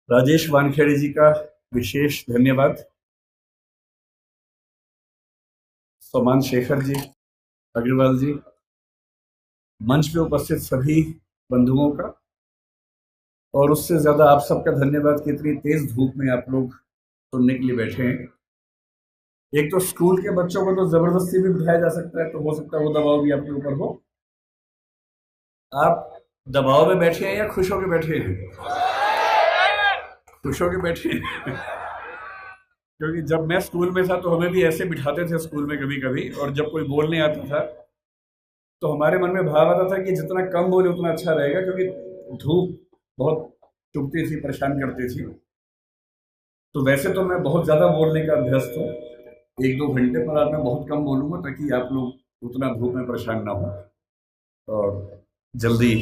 राजेश वानखेड़े जी का विशेष धन्यवाद। सोमान शेखर जी, अग्रवाल जी, मंच पे उपस्थित सभी बंधुओं का, और उससे ज्यादा आप सबका धन्यवाद कि इतनी तेज धूप में आप लोग सुनने के लिए बैठे हैं। एक तो स्कूल के बच्चों को तो जबरदस्ती भी बिठाया जा सकता है, तो हो सकता है वो दबाव भी आपके ऊपर हो। आप दबाव में बैठे हैं या खुश होकर बैठे हैं? खुश होकर बैठे हैं। क्योंकि जब मैं स्कूल में था तो हमें भी ऐसे बिठाते थे स्कूल में कभी कभी, और जब कोई बोलने आता था तो हमारे मन में भाव आता था कि जितना कम बोले उतना अच्छा रहेगा, क्योंकि धूप बहुत चुभती थी, परेशान करती थी। तो वैसे तो मैं बहुत ज़्यादा बोलने का अभ्यस्त हूँ, 1-2 घंटे, पर आज मैं बहुत कम बोलूँगा ताकि आप लोग उतना धूप में परेशान ना हो और जल्दी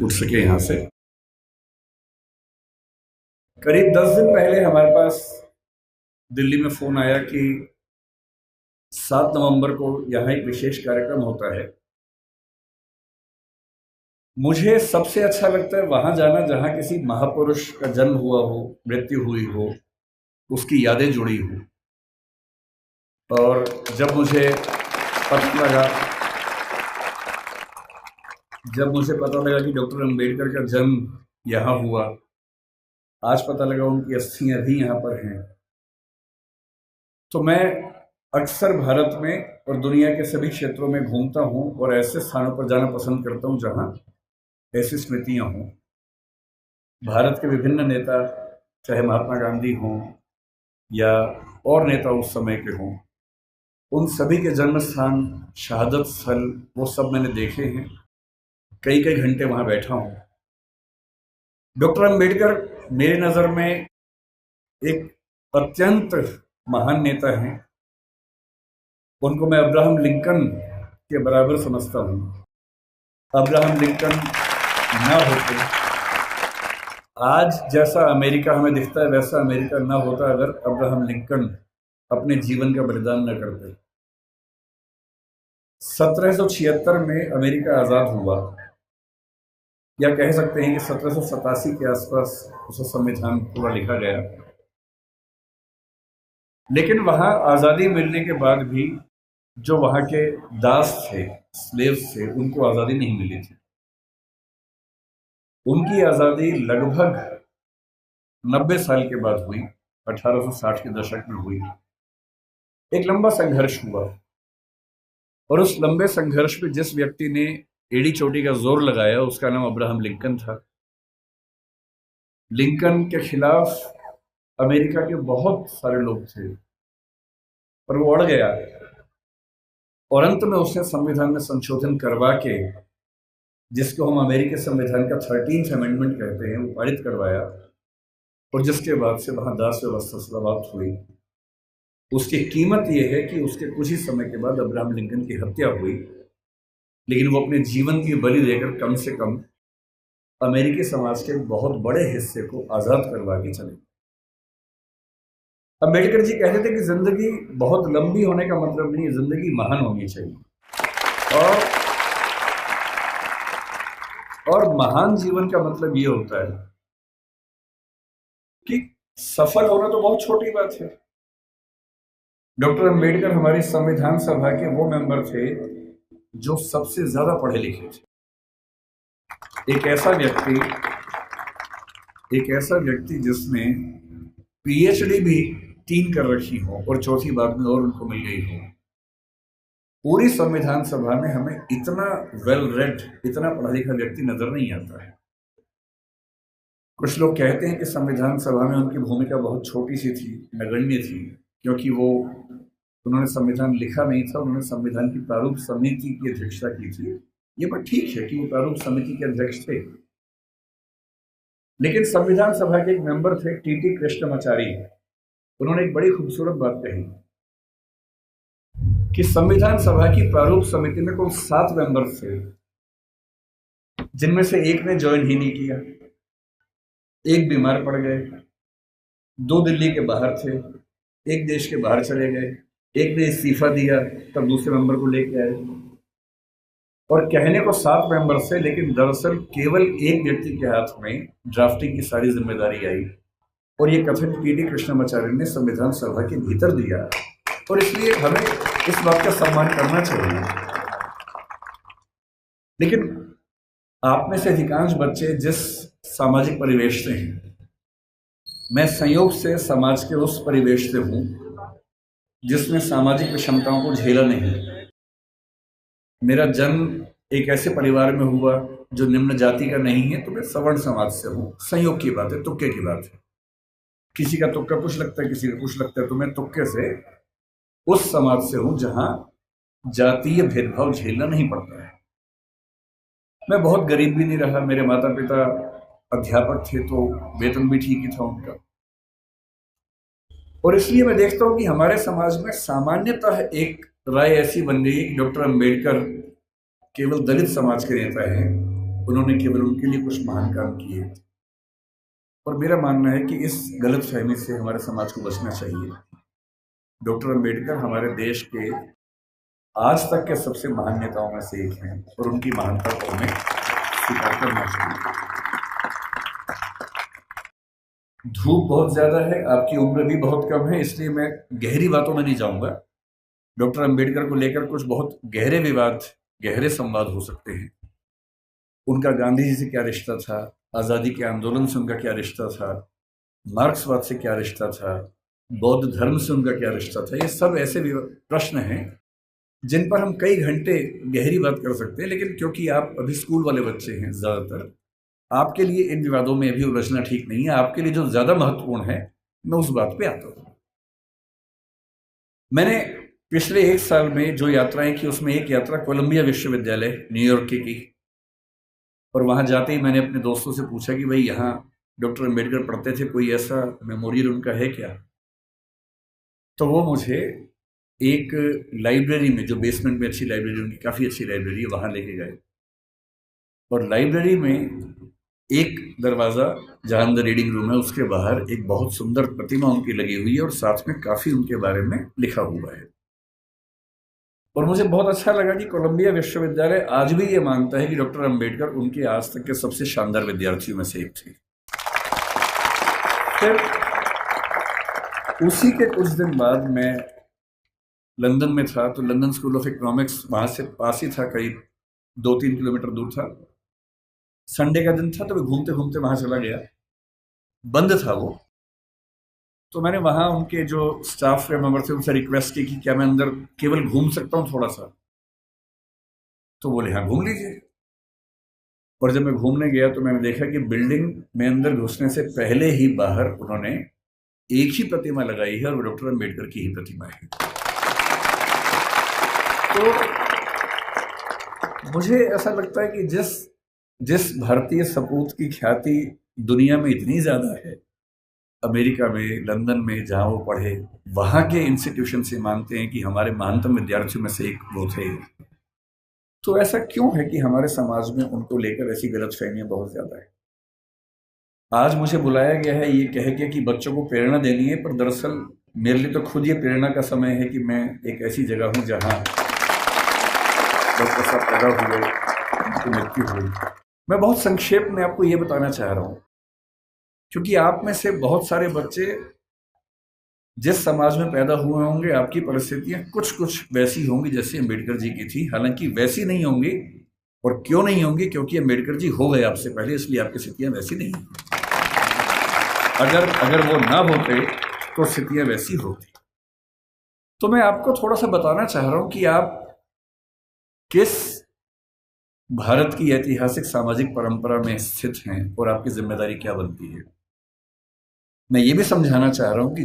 उठ सके यहाँ से। करीब 10 दिन पहले हमारे पास दिल्ली में फ़ोन आया कि 7 नवंबर को यहाँ एक विशेष कार्यक्रम होता है। मुझे सबसे अच्छा लगता है वहाँ जाना जहाँ किसी महापुरुष का जन्म हुआ हो, मृत्यु हुई हो, उसकी यादें जुड़ी हो। और जब मुझे पता लगा कि डॉक्टर अंबेडकर का जन्म यहाँ हुआ, आज पता लगा उनकी अस्थियां भी यहाँ पर हैं, तो मैं अक्सर भारत में और दुनिया के सभी क्षेत्रों में घूमता हूँ और ऐसे स्थानों पर जाना पसंद करता हूँ जहाँ ऐसी स्मृतियाँ हों। भारत के विभिन्न नेता, चाहे महात्मा गांधी हों या और नेता उस समय के हों, उन सभी के जन्म स्थान, शहादत स्थल, वो सब मैंने देखे हैं। कई कई घंटे वहाँ बैठा हूँ। डॉक्टर अंबेडकर मेरी नज़र में एक अत्यंत महान नेता हैं। उनको मैं अब्राहम लिंकन के बराबर समझता हूँ। अब्राहम लिंकन ना होते, आज जैसा अमेरिका हमें दिखता है वैसा अमेरिका ना होता अगर अब्राहम लिंकन अपने जीवन का बलिदान न करते। 1776 में अमेरिका आज़ाद हुआ, या कह सकते हैं कि 1787 के आसपास उसका संविधान पूरा लिखा गया। लेकिन वहाँ आज़ादी मिलने के बाद भी जो वहाँ के दास थे, स्लेव्स थे, उनको आज़ादी नहीं मिली थी। उनकी आज़ादी लगभग 90 साल के बाद हुई, 1860 के दशक में हुई। एक लंबा संघर्ष हुआ, और उस लंबे संघर्ष में जिस व्यक्ति ने एड़ी चोटी का जोर लगाया उसका नाम अब्राहम लिंकन था। लिंकन के खिलाफ अमेरिका के बहुत सारे लोग थे, पर वो अड़ गया, और अंत में उसने संविधान में संशोधन करवा के, जिसको हम अमेरिकी संविधान का 13th अमेंडमेंट कहते हैं, वो पारित करवाया। और जिसके बाद से वहां दास व्यवस्था समाप्त हुई। उसकी कीमत यह है कि उसके कुछ ही समय के बाद अब्राहम लिंकन की हत्या हुई, लेकिन वो अपने जीवन की बलि देकर कम से कम अमेरिकी समाज के बहुत बड़े हिस्से को आजाद करवा के चले। अम्बेडकर जी कहते थे कि जिंदगी बहुत लंबी होने का मतलब नहीं है, जिंदगी महान होनी चाहिए। और महान जीवन का मतलब ये होता है कि सफल होना तो बहुत छोटी बात है। डॉक्टर अंबेडकर हमारी संविधान सभा के वो मेंबर थे जो सबसे ज्यादा पढ़े लिखे थे। एक ऐसा व्यक्ति जिसने पीएचडी भी 3 कर रखी हो और चौथी बाद में और उनको मिल गई हो। पूरी संविधान सभा में हमें इतना वेल रेड, इतना पढ़ा लिखा व्यक्ति नजर नहीं आता है। कुछ लोग कहते हैं कि संविधान सभा में उनकी भूमिका बहुत छोटी सी थी, नगण्य थी, क्योंकि उन्होंने संविधान लिखा नहीं था, उन्होंने संविधान की प्रारूप समिति की अध्यक्षता की थी। ये बात ठीक है कि वो प्रारूप समिति के अध्यक्ष थे, लेकिन संविधान सभा के एक मेंबर थे टीटी कृष्णमाचारी। उन्होंने एक बड़ी खूबसूरत बात कही कि संविधान सभा की प्रारूप समिति में कुल 7 मेंबर थे, जिनमें से एक ने ज्वाइन ही नहीं किया, एक बीमार पड़ गए, 2 दिल्ली के बाहर थे, एक देश के बाहर चले गए, एक ने इस्तीफा दिया, तब दूसरे मेंबर को लेके आए। और कहने को 7 मेंबर थे, लेकिन दरअसल केवल एक व्यक्ति के हाथ में ड्राफ्टिंग की सारी जिम्मेदारी आई, और ये कथन टी.डी. कृष्णमाचार्य ने संविधान सभा के भीतर दिया, और इसलिए हमें इस बात का सम्मान करना चाहिए। लेकिन आप में से अधिकांश बच्चे जिस सामाजिक परिवेश से हैं, मैं संयोग से समाज के उस परिवेश से हूं जिसमें सामाजिक विषमताओं को झेला नहीं। मेरा जन्म एक ऐसे परिवार में हुआ जो निम्न जाति का नहीं है, तो मैं सवर्ण समाज से हूं। संयोग की बात है, तुक्के की बात है। किसी का तुक्का कुछ लगता है, किसी का कुछ लगता है, तो मैं तुक्के से उस समाज से हूं जहां जातीय भेदभाव झेलना नहीं पड़ता है। मैं बहुत गरीब भी नहीं रहा, मेरे माता पिता अध्यापक थे तो वेतन भी ठीक ही था उनका, और इसलिए मैं देखता हूं कि हमारे समाज में सामान्यतः एक राय ऐसी बन गई है कि डॉक्टर अंबेडकर केवल दलित समाज के नेता हैं, उन्होंने केवल उनके लिए कुछ महान काम किए। और मेरा मानना है कि इस गलतफहमी से हमारे समाज को बचना चाहिए। डॉक्टर अंबेडकर हमारे देश के आज तक के सबसे महान नेताओं में से एक हैं, और उनकी महानता को हमें स्वीकार करना चाहिए। धूप बहुत ज्यादा है, आपकी उम्र भी बहुत कम है, इसलिए मैं गहरी बातों में नहीं जाऊंगा। डॉक्टर अंबेडकर को लेकर कुछ बहुत गहरे विवाद, गहरे संवाद हो सकते हैं। उनका गांधी जी से क्या रिश्ता था, आज़ादी के आंदोलन से उनका क्या रिश्ता था, मार्क्सवाद से क्या रिश्ता था, बौद्ध धर्म से उनका क्या रिश्ता था, ये सब ऐसे प्रश्न हैं जिन पर हम कई घंटे गहरी बात कर सकते हैं। लेकिन क्योंकि आप अभी स्कूल वाले बच्चे हैं, ज़्यादातर आपके लिए इन विवादों में अभी उलझना ठीक नहीं है। आपके लिए जो ज़्यादा महत्वपूर्ण है, मैं उस बात पे आता हूँ। मैंने पिछले 1 साल में जो यात्राएं की, उसमें एक यात्रा कोलंबिया विश्वविद्यालय न्यूयॉर्क की, और वहां जाते ही मैंने अपने दोस्तों से पूछा कि भाई यहाँ डॉक्टर अंबेडकर पढ़ते थे, कोई ऐसा मेमोरियल उनका है क्या? तो वो मुझे एक लाइब्रेरी में, जो बेसमेंट में अच्छी लाइब्रेरी, उनकी काफ़ी अच्छी लाइब्रेरी है, वहाँ लेके गए। और लाइब्रेरी में एक दरवाज़ा जहाँ अंदर रीडिंग रूम है, उसके बाहर एक बहुत सुंदर प्रतिमा उनकी लगी हुई है, और साथ में काफ़ी उनके बारे में लिखा हुआ है। और मुझे बहुत अच्छा लगा कि कोलंबिया विश्वविद्यालय आज भी ये मानता है कि डॉक्टर अंबेडकर उनके आज तक के सबसे शानदार विद्यार्थियों में से एक थे। फिर उसी के कुछ दिन बाद मैं लंदन में था, तो लंदन स्कूल ऑफ इकोनॉमिक्स वहाँ से पास ही था, करीब 2-3 किलोमीटर दूर था। संडे का दिन था, तो मैं घूमते घूमते वहाँ चला गया। बंद था वो, तो मैंने वहाँ उनके जो स्टाफ के मेंबर थे उनसे रिक्वेस्ट की कि क्या मैं अंदर केवल घूम सकता हूँ थोड़ा सा? तो बोले हाँ घूम लीजिए। और जब मैं घूमने गया तो मैंने देखा कि बिल्डिंग में अंदर घुसने से पहले ही बाहर उन्होंने एक ही प्रतिमा लगाई है, और वो डॉक्टर अंबेडकर की ही प्रतिमा है। तो मुझे ऐसा लगता है कि जिस भारतीय सपूत की ख्याति दुनिया में इतनी ज़्यादा है, अमेरिका में, लंदन में जहाँ वो पढ़े, वहाँ के इंस्टीट्यूशन से मानते हैं कि हमारे महानतम विद्यार्थियों में से एक वो थे। तो ऐसा क्यों है कि हमारे समाज में उनको लेकर ऐसी गलतफहमियां बहुत ज़्यादा है? आज मुझे बुलाया गया है ये कह के कि बच्चों को प्रेरणा देनी है, पर दरअसल मेरे लिए तो खुद ये प्रेरणा का समय है कि मैं एक ऐसी जगह हूँ जहाँ डॉक्टर साहब पैदा हुए, उनकी मृत्यु हुई। मैं बहुत संक्षेप में आपको ये बताना चाह रहा हूँ, क्योंकि आप में से बहुत सारे बच्चे जिस समाज में पैदा हुए होंगे, आपकी परिस्थितियां कुछ वैसी होंगी जैसे अम्बेडकर जी की थी। हालांकि वैसी नहीं होंगी, और क्यों नहीं होंगी? क्योंकि अम्बेडकर जी हो गए आपसे पहले, इसलिए आपकी स्थितियां वैसी नहीं। अगर वो ना होते तो स्थितियां वैसी होती। तो मैं आपको थोड़ा सा बताना चाह रहा हूं कि आप किस भारत की ऐतिहासिक सामाजिक परंपरा में स्थित हैं और आपकी जिम्मेदारी क्या बनती है। मैं ये भी समझाना चाह रहा हूं कि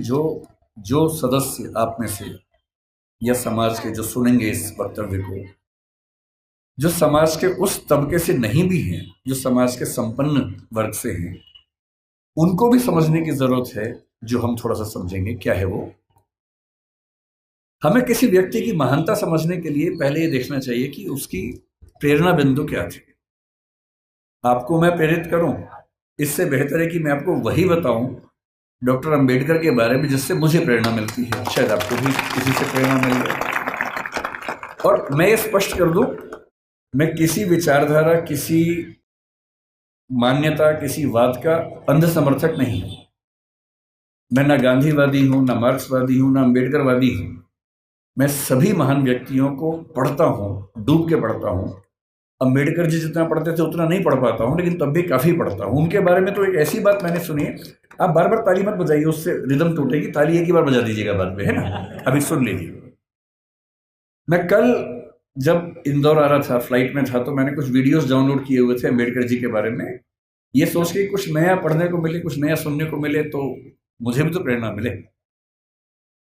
जो सदस्य आप में से या समाज के जो सुनेंगे इस वक्तव्य को, जो समाज के उस तबके से नहीं भी हैं, जो समाज के संपन्न वर्ग से हैं, उनको भी समझने की जरूरत है। जो हम थोड़ा सा समझेंगे क्या है वो। हमें किसी व्यक्ति की महानता समझने के लिए पहले ये देखना चाहिए कि उसकी प्रेरणा बिंदु क्या थी। आपको मैं प्रेरित करूं, इससे बेहतर है कि मैं आपको वही बताऊं डॉक्टर अंबेडकर के बारे में जिससे मुझे प्रेरणा मिलती है। शायद आपको भी किसी से प्रेरणा मिल जाए। और मैं ये स्पष्ट कर दूं, मैं किसी विचारधारा, किसी मान्यता, किसी वाद का अंध समर्थक नहीं हूं। मैं ना गांधीवादी हूँ, ना मार्क्सवादी हूँ, ना अम्बेडकरवादी हूँ। मैं सभी महान व्यक्तियों को पढ़ता हूँ, डूब के पढ़ता हूँ। अम्बेडकर जी जितना पढ़ते थे उतना नहीं पढ़ पाता हूँ, लेकिन तब भी काफ़ी पढ़ता हूँ। उनके बारे में तो एक ऐसी बात मैंने सुनी है, आप बार बार ताली मत बजाइए, उससे रिदम टूटेगी। ताली एक ही बार बजा दीजिएगा बाद में, है ना। अभी सुन लीजिए। मैं कल जब इंदौर आ रहा था, फ्लाइट में था, तो मैंने कुछ वीडियोस डाउनलोड किए हुए थे अम्बेडकर जी के बारे में, ये सोच के कुछ नया पढ़ने को मिले, कुछ नया सुनने को मिले, तो मुझे भी तो प्रेरणा मिले।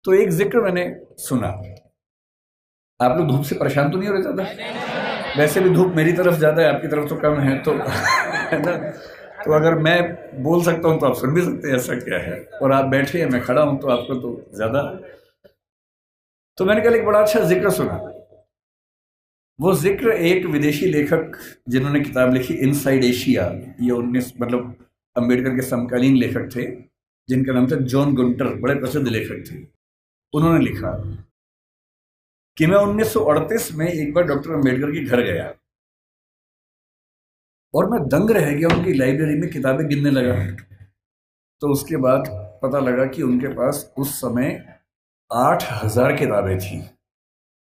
तो एक जिक्र मैंने सुना। आप लोग धूप से परेशान तो नहीं हो रहे ज्यादा? वैसे भी धूप मेरी तरफ ज्यादा है, आपकी तरफ तो कम है, तो है ना। तो अगर मैं बोल सकता हूं तो आप सुन भी सकते हैं, ऐसा क्या है। और आप बैठे हैं, मैं खड़ा हूं, तो आपको तो ज्यादा। तो मैंने कल एक बड़ा अच्छा जिक्र सुना। वो जिक्र एक विदेशी लेखक जिन्होंने किताब लिखी इनसाइड एशिया, ये 19 मतलब अम्बेडकर के समकालीन लेखक थे, जिनका नाम था जॉन गुंटर, बड़े प्रसिद्ध लेखक थे। उन्होंने लिखा कि मैं 1938 में एक बार डॉक्टर अम्बेडकर के घर गया और मैं दंग रह गया, उनकी लाइब्रेरी में किताबें गिनने लगा। तो उसके बाद पता लगा कि उनके पास उस समय 8,000 किताबें थी।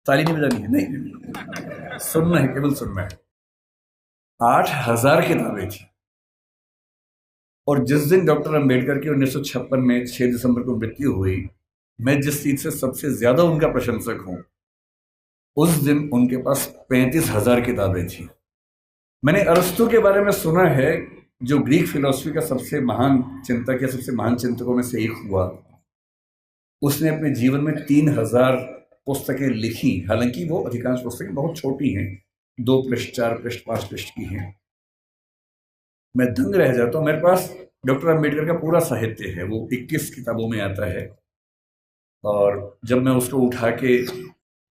ताली नहीं बजानी है, नहीं, सुनना है, केवल सुनना है। 8,000 किताबें थी। और जिस दिन डॉक्टर अम्बेडकर की 1956 में 6 दिसंबर को मृत्यु हुई, मैं जिस चीज से सबसे ज्यादा उनका प्रशंसक हूं, उस दिन उनके पास 35,000 किताबें थी। मैंने अरस्तु के बारे में सुना है, जो ग्रीक फिलॉसफी का सबसे महान चिंतक या सबसे महान चिंतकों में से एक हुआ। उसने अपने जीवन में 3,000 पुस्तकें लिखी। हालांकि वो अधिकांश पुस्तकें बहुत छोटी हैं, 2 पृष्ठ, 4 पृष्ठ, 5 पृष्ठ की हैं। मैं दंग रह जाता हूँ। मेरे पास डॉक्टर अम्बेडकर का पूरा साहित्य है, वो 21 किताबों में आता है। और जब मैं उसको उठा के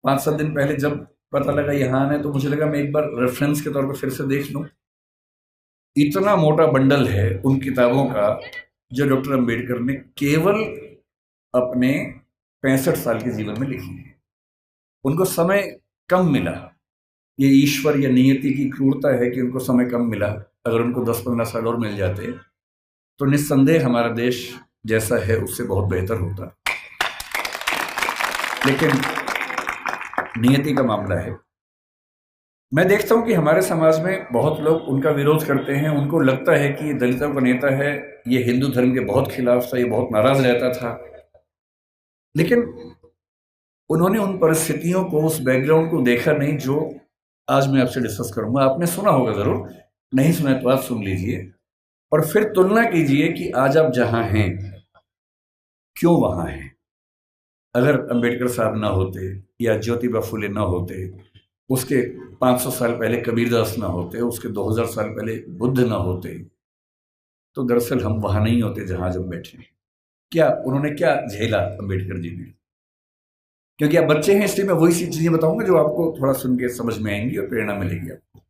5-7 दिन पहले जब पता लगा यहाँ आना है, तो मुझे लगा मैं एक बार रेफरेंस के तौर पर फिर से देख लूँ। इतना मोटा बंडल है उन किताबों का, जो डॉक्टर अम्बेडकर ने केवल अपने 65 साल के जीवन में लिखी है। उनको समय कम मिला। ये ईश्वर या नियति की क्रूरता है कि उनको समय कम मिला। अगर उनको 10-15 साल और मिल जाते तो निस्संदेह हमारा देश जैसा है उससे बहुत बेहतर होता। लेकिन नियति का मामला है। मैं देखता हूं कि हमारे समाज में बहुत लोग उनका विरोध करते हैं। उनको लगता है कि दलितों का नेता है, ये हिंदू धर्म के बहुत खिलाफ था, ये बहुत नाराज रहता था। लेकिन उन्होंने उन परिस्थितियों को, उस बैकग्राउंड को देखा नहीं जो आज मैं आपसे डिस्कस करूंगा। आपने सुना होगा जरूर, नहीं सुना तो आप सुन लीजिए और फिर तुलना कीजिए कि आज आप जहां हैं क्यों वहां हैं। अगर अंबेडकर साहब ना होते या ज्योतिबा फुले ना होते, उसके 500 साल पहले कबीरदास ना होते, उसके 2000 साल पहले बुद्ध ना होते, तो दरअसल हम वहां नहीं होते जहां जब बैठे हैं। क्या उन्होंने क्या झेला अंबेडकर जी ने? क्योंकि आप बच्चे हैं इसलिए मैं वही सी चीजें बताऊंगा जो आपको थोड़ा सुन के समझ में आएंगी और प्रेरणा मिलेगी आपको।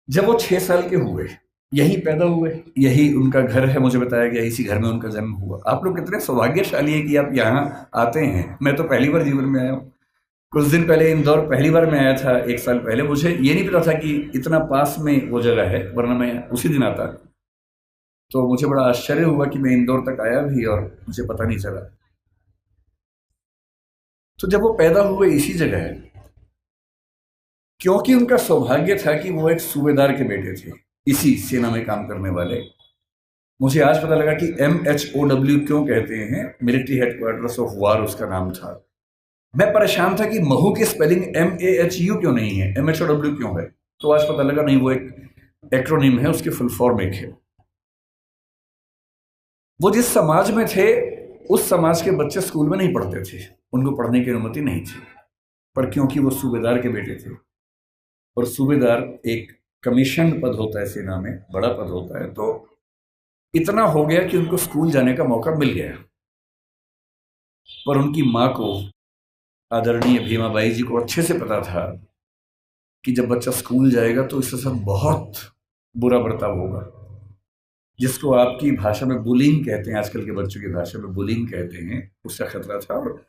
जब वो 6 साल के हुए, यही पैदा हुए, यही उनका घर है, मुझे बताया गया इसी घर में उनका जन्म हुआ। आप लोग कितने सौभाग्यशाली हैं कि आप यहाँ आते हैं। मैं तो पहली बार जीवन में आया हूँ। कुछ दिन पहले इंदौर पहली बार मैं आया था, 1 साल पहले। मुझे ये नहीं पता था कि इतना पास में वो जगह है, वरना मैं उसी दिन आता। तो मुझे बड़ा आश्चर्य हुआ कि मैं इंदौर तक आया भी और मुझे पता नहीं चला। तो जब वो पैदा हुए इसी जगह है, क्योंकि उनका सौभाग्य था कि वो एक सूबेदार के बेटे थे, इसी सेना में काम करने वाले। मुझे आज पता लगा कि MHOW क्यों कहते हैं, मिलिट्री हेडक्वार्टर्स ऑफ वार उसका नाम था। मैं परेशान था कि महू की स्पेलिंग MAHU क्यों नहीं है, MHOW क्यों है। तो आज पता लगा नहीं, वो एक एक्रोनिम है, उसकी फुल फॉर्म एक है। वो जिस समाज में थे उस समाज के बच्चे स्कूल में नहीं पढ़ते थे, उनको पढ़ने की अनुमति नहीं थी। पर क्योंकि वो सूबेदार के बेटे थे, और सूबेदार एक कमीशन पद होता है सेना में, बड़ा पद होता है, तो इतना हो गया कि उनको स्कूल जाने का मौका मिल गया। पर उनकी माँ को, आदरणीय भीमाबाई जी को अच्छे से पता था कि जब बच्चा स्कूल जाएगा तो इसके साथ बहुत बुरा बर्ताव होगा, जिसको आपकी भाषा में बुलिंग कहते हैं, आजकल के बच्चों की भाषा में बुलिंग कहते हैं, उसका खतरा था। और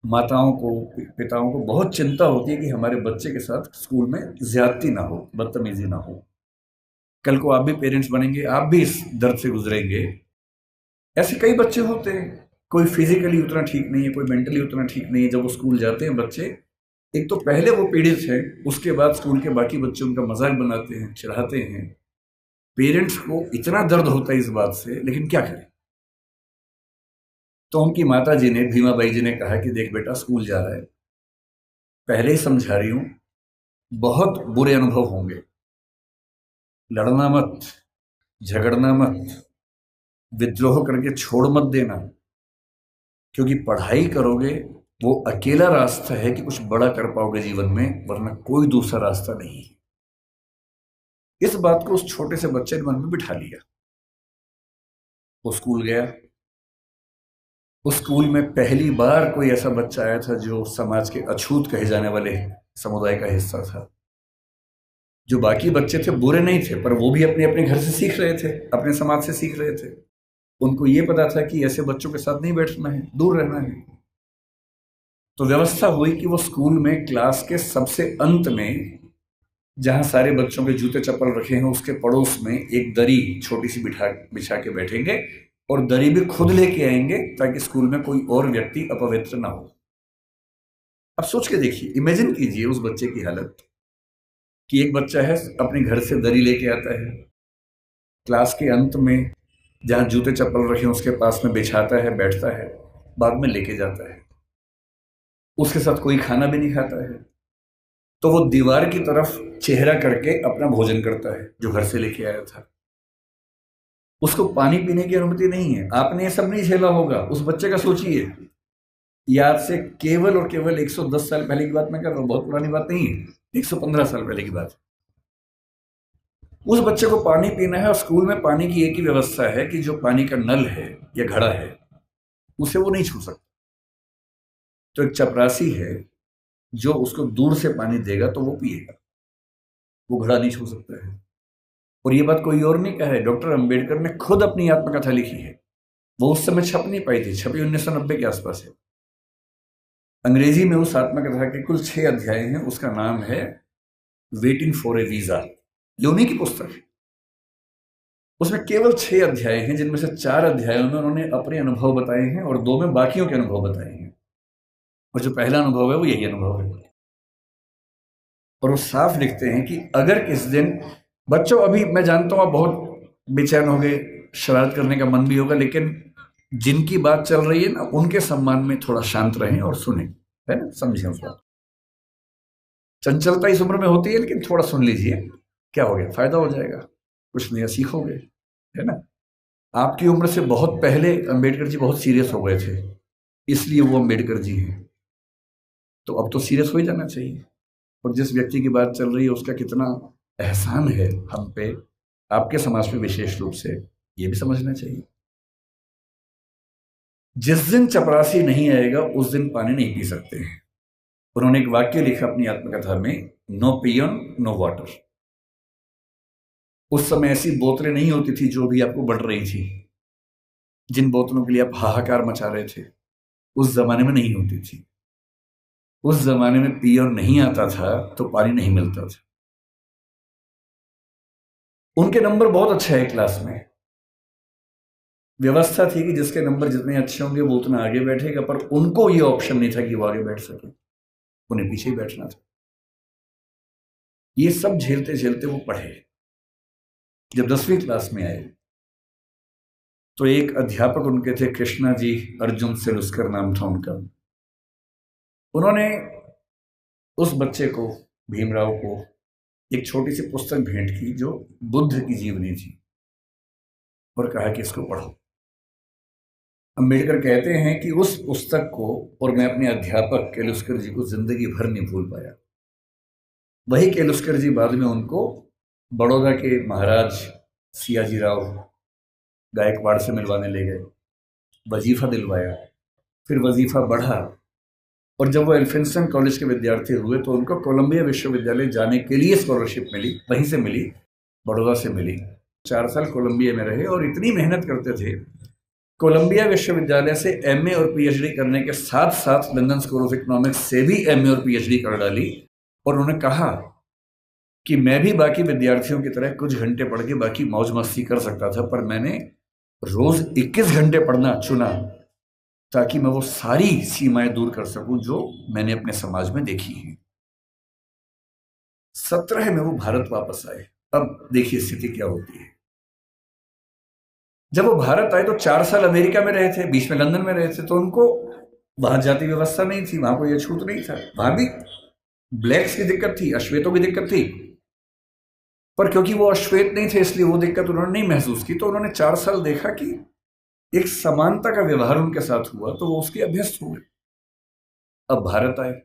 माताओं को, पिताओं को बहुत चिंता होती है कि हमारे बच्चे के साथ स्कूल में ज्यादती ना हो, बदतमीजी ना हो। कल को आप भी पेरेंट्स बनेंगे, आप भी इस दर्द से गुजरेंगे ऐसे कई बच्चे होते हैं, कोई फिजिकली उतना ठीक नहीं है, कोई मेंटली उतना ठीक नहीं है। जब वो स्कूल जाते हैं बच्चे, एक तो पहले वो पीड़ित है, उसके बाद स्कूल के बाकी बच्चे उनका मजाक बनाते हैं, चिढ़ाते हैं। पेरेंट्स को इतना दर्द होता है इस बात से, लेकिन क्या करें। तो उनकी माता जी ने, भीमाबाई जी ने कहा कि देख बेटा, स्कूल जा रहा है, पहले ही समझा रही हूं, बहुत बुरे अनुभव होंगे, लड़ना मत, झगड़ना मत, विद्रोह करके छोड़ मत देना, क्योंकि पढ़ाई करोगे वो अकेला रास्ता है कि कुछ बड़ा कर पाओगे जीवन में, वरना कोई दूसरा रास्ता नहीं है। इस बात को उस छोटे से बच्चे ने मन में बिठा लिया। वो स्कूल गया। उस स्कूल में पहली बार कोई ऐसा बच्चा आया था जो समाज के अछूत कहे जाने वाले समुदाय का हिस्सा था। जो बाकी बच्चे थे बुरे नहीं थे, पर वो भी अपने अपने घर से सीख रहे थे, अपने समाज से सीख रहे थे। उनको ये पता था कि ऐसे बच्चों के साथ नहीं बैठना है, दूर रहना है। तो व्यवस्था हुई कि वो स्कूल में क्लास के सबसे अंत में, जहां सारे बच्चों के जूते चप्पल रखे हैं, उसके पड़ोस में एक दरी छोटी सी बिछा के बैठेंगे, और दरी भी खुद लेके आएंगे ताकि स्कूल में कोई और व्यक्ति अपवित्र ना हो। अब सोच के देखिए, इमेजिन कीजिए उस बच्चे की हालत कि एक बच्चा है, अपने घर से दरी लेके आता है, क्लास के अंत में जहां जूते चप्पल रखे हैं उसके पास में बिछाता है, बैठता है, बाद में लेके जाता है। उसके साथ कोई खाना भी नहीं खाता है, तो वो दीवार की तरफ चेहरा करके अपना भोजन करता है जो घर से लेके आया था। उसको पानी पीने की अनुमति नहीं है। आपने ये सब नहीं झेला होगा, उस बच्चे का सोचिए। याद से केवल और केवल 110 साल पहले की बात मैं कर रहा हूं, बहुत पुरानी बात नहीं है, 115 साल पहले की बात। उस बच्चे को पानी पीना है, और स्कूल में पानी की एक ही व्यवस्था है कि जो पानी का नल है या घड़ा है उसे वो नहीं छू सकता। तो एक चपरासी है जो उसको दूर से पानी देगा तो वो पिएगा, वो घड़ा नहीं छू सकता है। और ये बात कोई और नहीं कहा है, डॉक्टर अंबेडकर ने खुद अपनी आत्मकथा लिखी है। वो उस समय छप नहीं पाई थी, छपी 1990 के आसपास है। अंग्रेजी में उस आत्मकथा के कुल 6 अध्याय हैं। उसका नाम है वेटिंग फॉर ए वीजा। ये उन्हीं की पुस्तक है। उसमें केवल 6 अध्याय हैं, जिनमें से 4 अध्यायों में उन्होंने अपने अनुभव बताए हैं और 2 में बाकियों के अनुभव बताए हैं। और जो पहला अनुभव है वो यही अनुभव है। और वो साफ लिखते हैं कि अगर किस दिन, बच्चों अभी मैं जानता हूं आप बहुत बेचैन हो गए, शरारत करने का मन भी होगा, लेकिन जिनकी बात चल रही है ना, उनके सम्मान में थोड़ा शांत रहें और सुने, है ना, समझें उस बात। चंचलता इस उम्र में होती है, लेकिन थोड़ा सुन लीजिए, क्या हो गया, फायदा हो जाएगा, कुछ नया सीखोगे, है ना। आपकी उम्र से बहुत पहले अंबेडकर जी बहुत सीरियस हो गए थे, इसलिए वो अंबेडकर जी हैं। तो अब तो सीरियस हो ही जाना चाहिए। और जिस व्यक्ति की बात चल रही है उसका कितना एहसान है हम पे, आपके समाज पे विशेष रूप से, ये भी समझना चाहिए। जिस दिन चपरासी नहीं आएगा उस दिन पानी नहीं पी सकते हैं। उन्होंने एक वाक्य लिखा अपनी आत्मकथा में, नो पियन नो वाटर। उस समय ऐसी बोतलें नहीं होती थी जो भी आपको बढ़ रही थी, जिन बोतलों के लिए आप हाहाकार मचा रहे थे, उस जमाने में नहीं होती थी। उस जमाने में पियन नहीं आता था तो पानी नहीं मिलता था। उनके नंबर बहुत अच्छे है क्लास में। व्यवस्था थी कि जिसके नंबर जितने अच्छे होंगे वो उतना आगे बैठेगा, पर उनको ये ऑप्शन नहीं था कि वो आगे बैठ सके, उन्हें पीछे ही बैठना था। ये सब झेलते झेलते वो पढ़े। जब 10वीं क्लास में आए तो एक अध्यापक उनके थे, कृष्णा जी अर्जुन सेलुस्कर नाम था उनका। उन्होंने उस बच्चे को, भीमराव को, एक छोटी सी पुस्तक भेंट की जो बुद्ध की जीवनी थी, और कहा कि इसको पढ़ो। अंबेडकर कहते हैं कि उस पुस्तक को और मैं अपने अध्यापक केलुस्कर जी को जिंदगी भर नहीं भूल पाया। वही केलुस्कर जी बाद में उनको बड़ौदा के महाराज सियाजी राव गायकवाड़ से मिलवाने ले गए, वजीफा दिलवाया, फिर वजीफा बढ़ा, और जब वो एल्फिंस्टन कॉलेज के विद्यार्थी हुए तो उनको कोलंबिया विश्वविद्यालय जाने के लिए स्कॉलरशिप मिली, वहीं से मिली, बड़ौदा से मिली। 4 साल कोलंबिया में रहे और इतनी मेहनत करते थे। कोलंबिया विश्वविद्यालय से एमए और पीएचडी करने के साथ साथ लंदन स्कूल ऑफ इकोनॉमिक्स से भी एमए और पीएचडी कर डाली। और उन्होंने कहा कि मैं भी बाकी विद्यार्थियों की तरह कुछ घंटे पढ़ के बाकी मौज मस्ती कर सकता था, पर मैंने रोज 21 घंटे पढ़ना चुना ताकि मैं वो सारी सीमाएं दूर कर सकूं जो मैंने अपने समाज में देखी हैं। 17 में वो भारत वापस आए। अब देखिए स्थिति क्या होती है। जब वो भारत आए तो 4 साल अमेरिका में रहे थे, बीच में लंदन में रहे थे, तो उनको वहां जाति व्यवस्था नहीं थी, वहां कोई अछूत नहीं था। वहां भी ब्लैक्स की दिक्कत थी, अश्वेतों की दिक्कत थी, पर क्योंकि वो अश्वेत नहीं थे इसलिए वो दिक्कत उन्होंने नहीं महसूस की। तो उन्होंने 4 साल देखा कि एक समानता का व्यवहार उनके साथ हुआ, तो वो उसके अभ्यस्त हुए। अब भारत आए।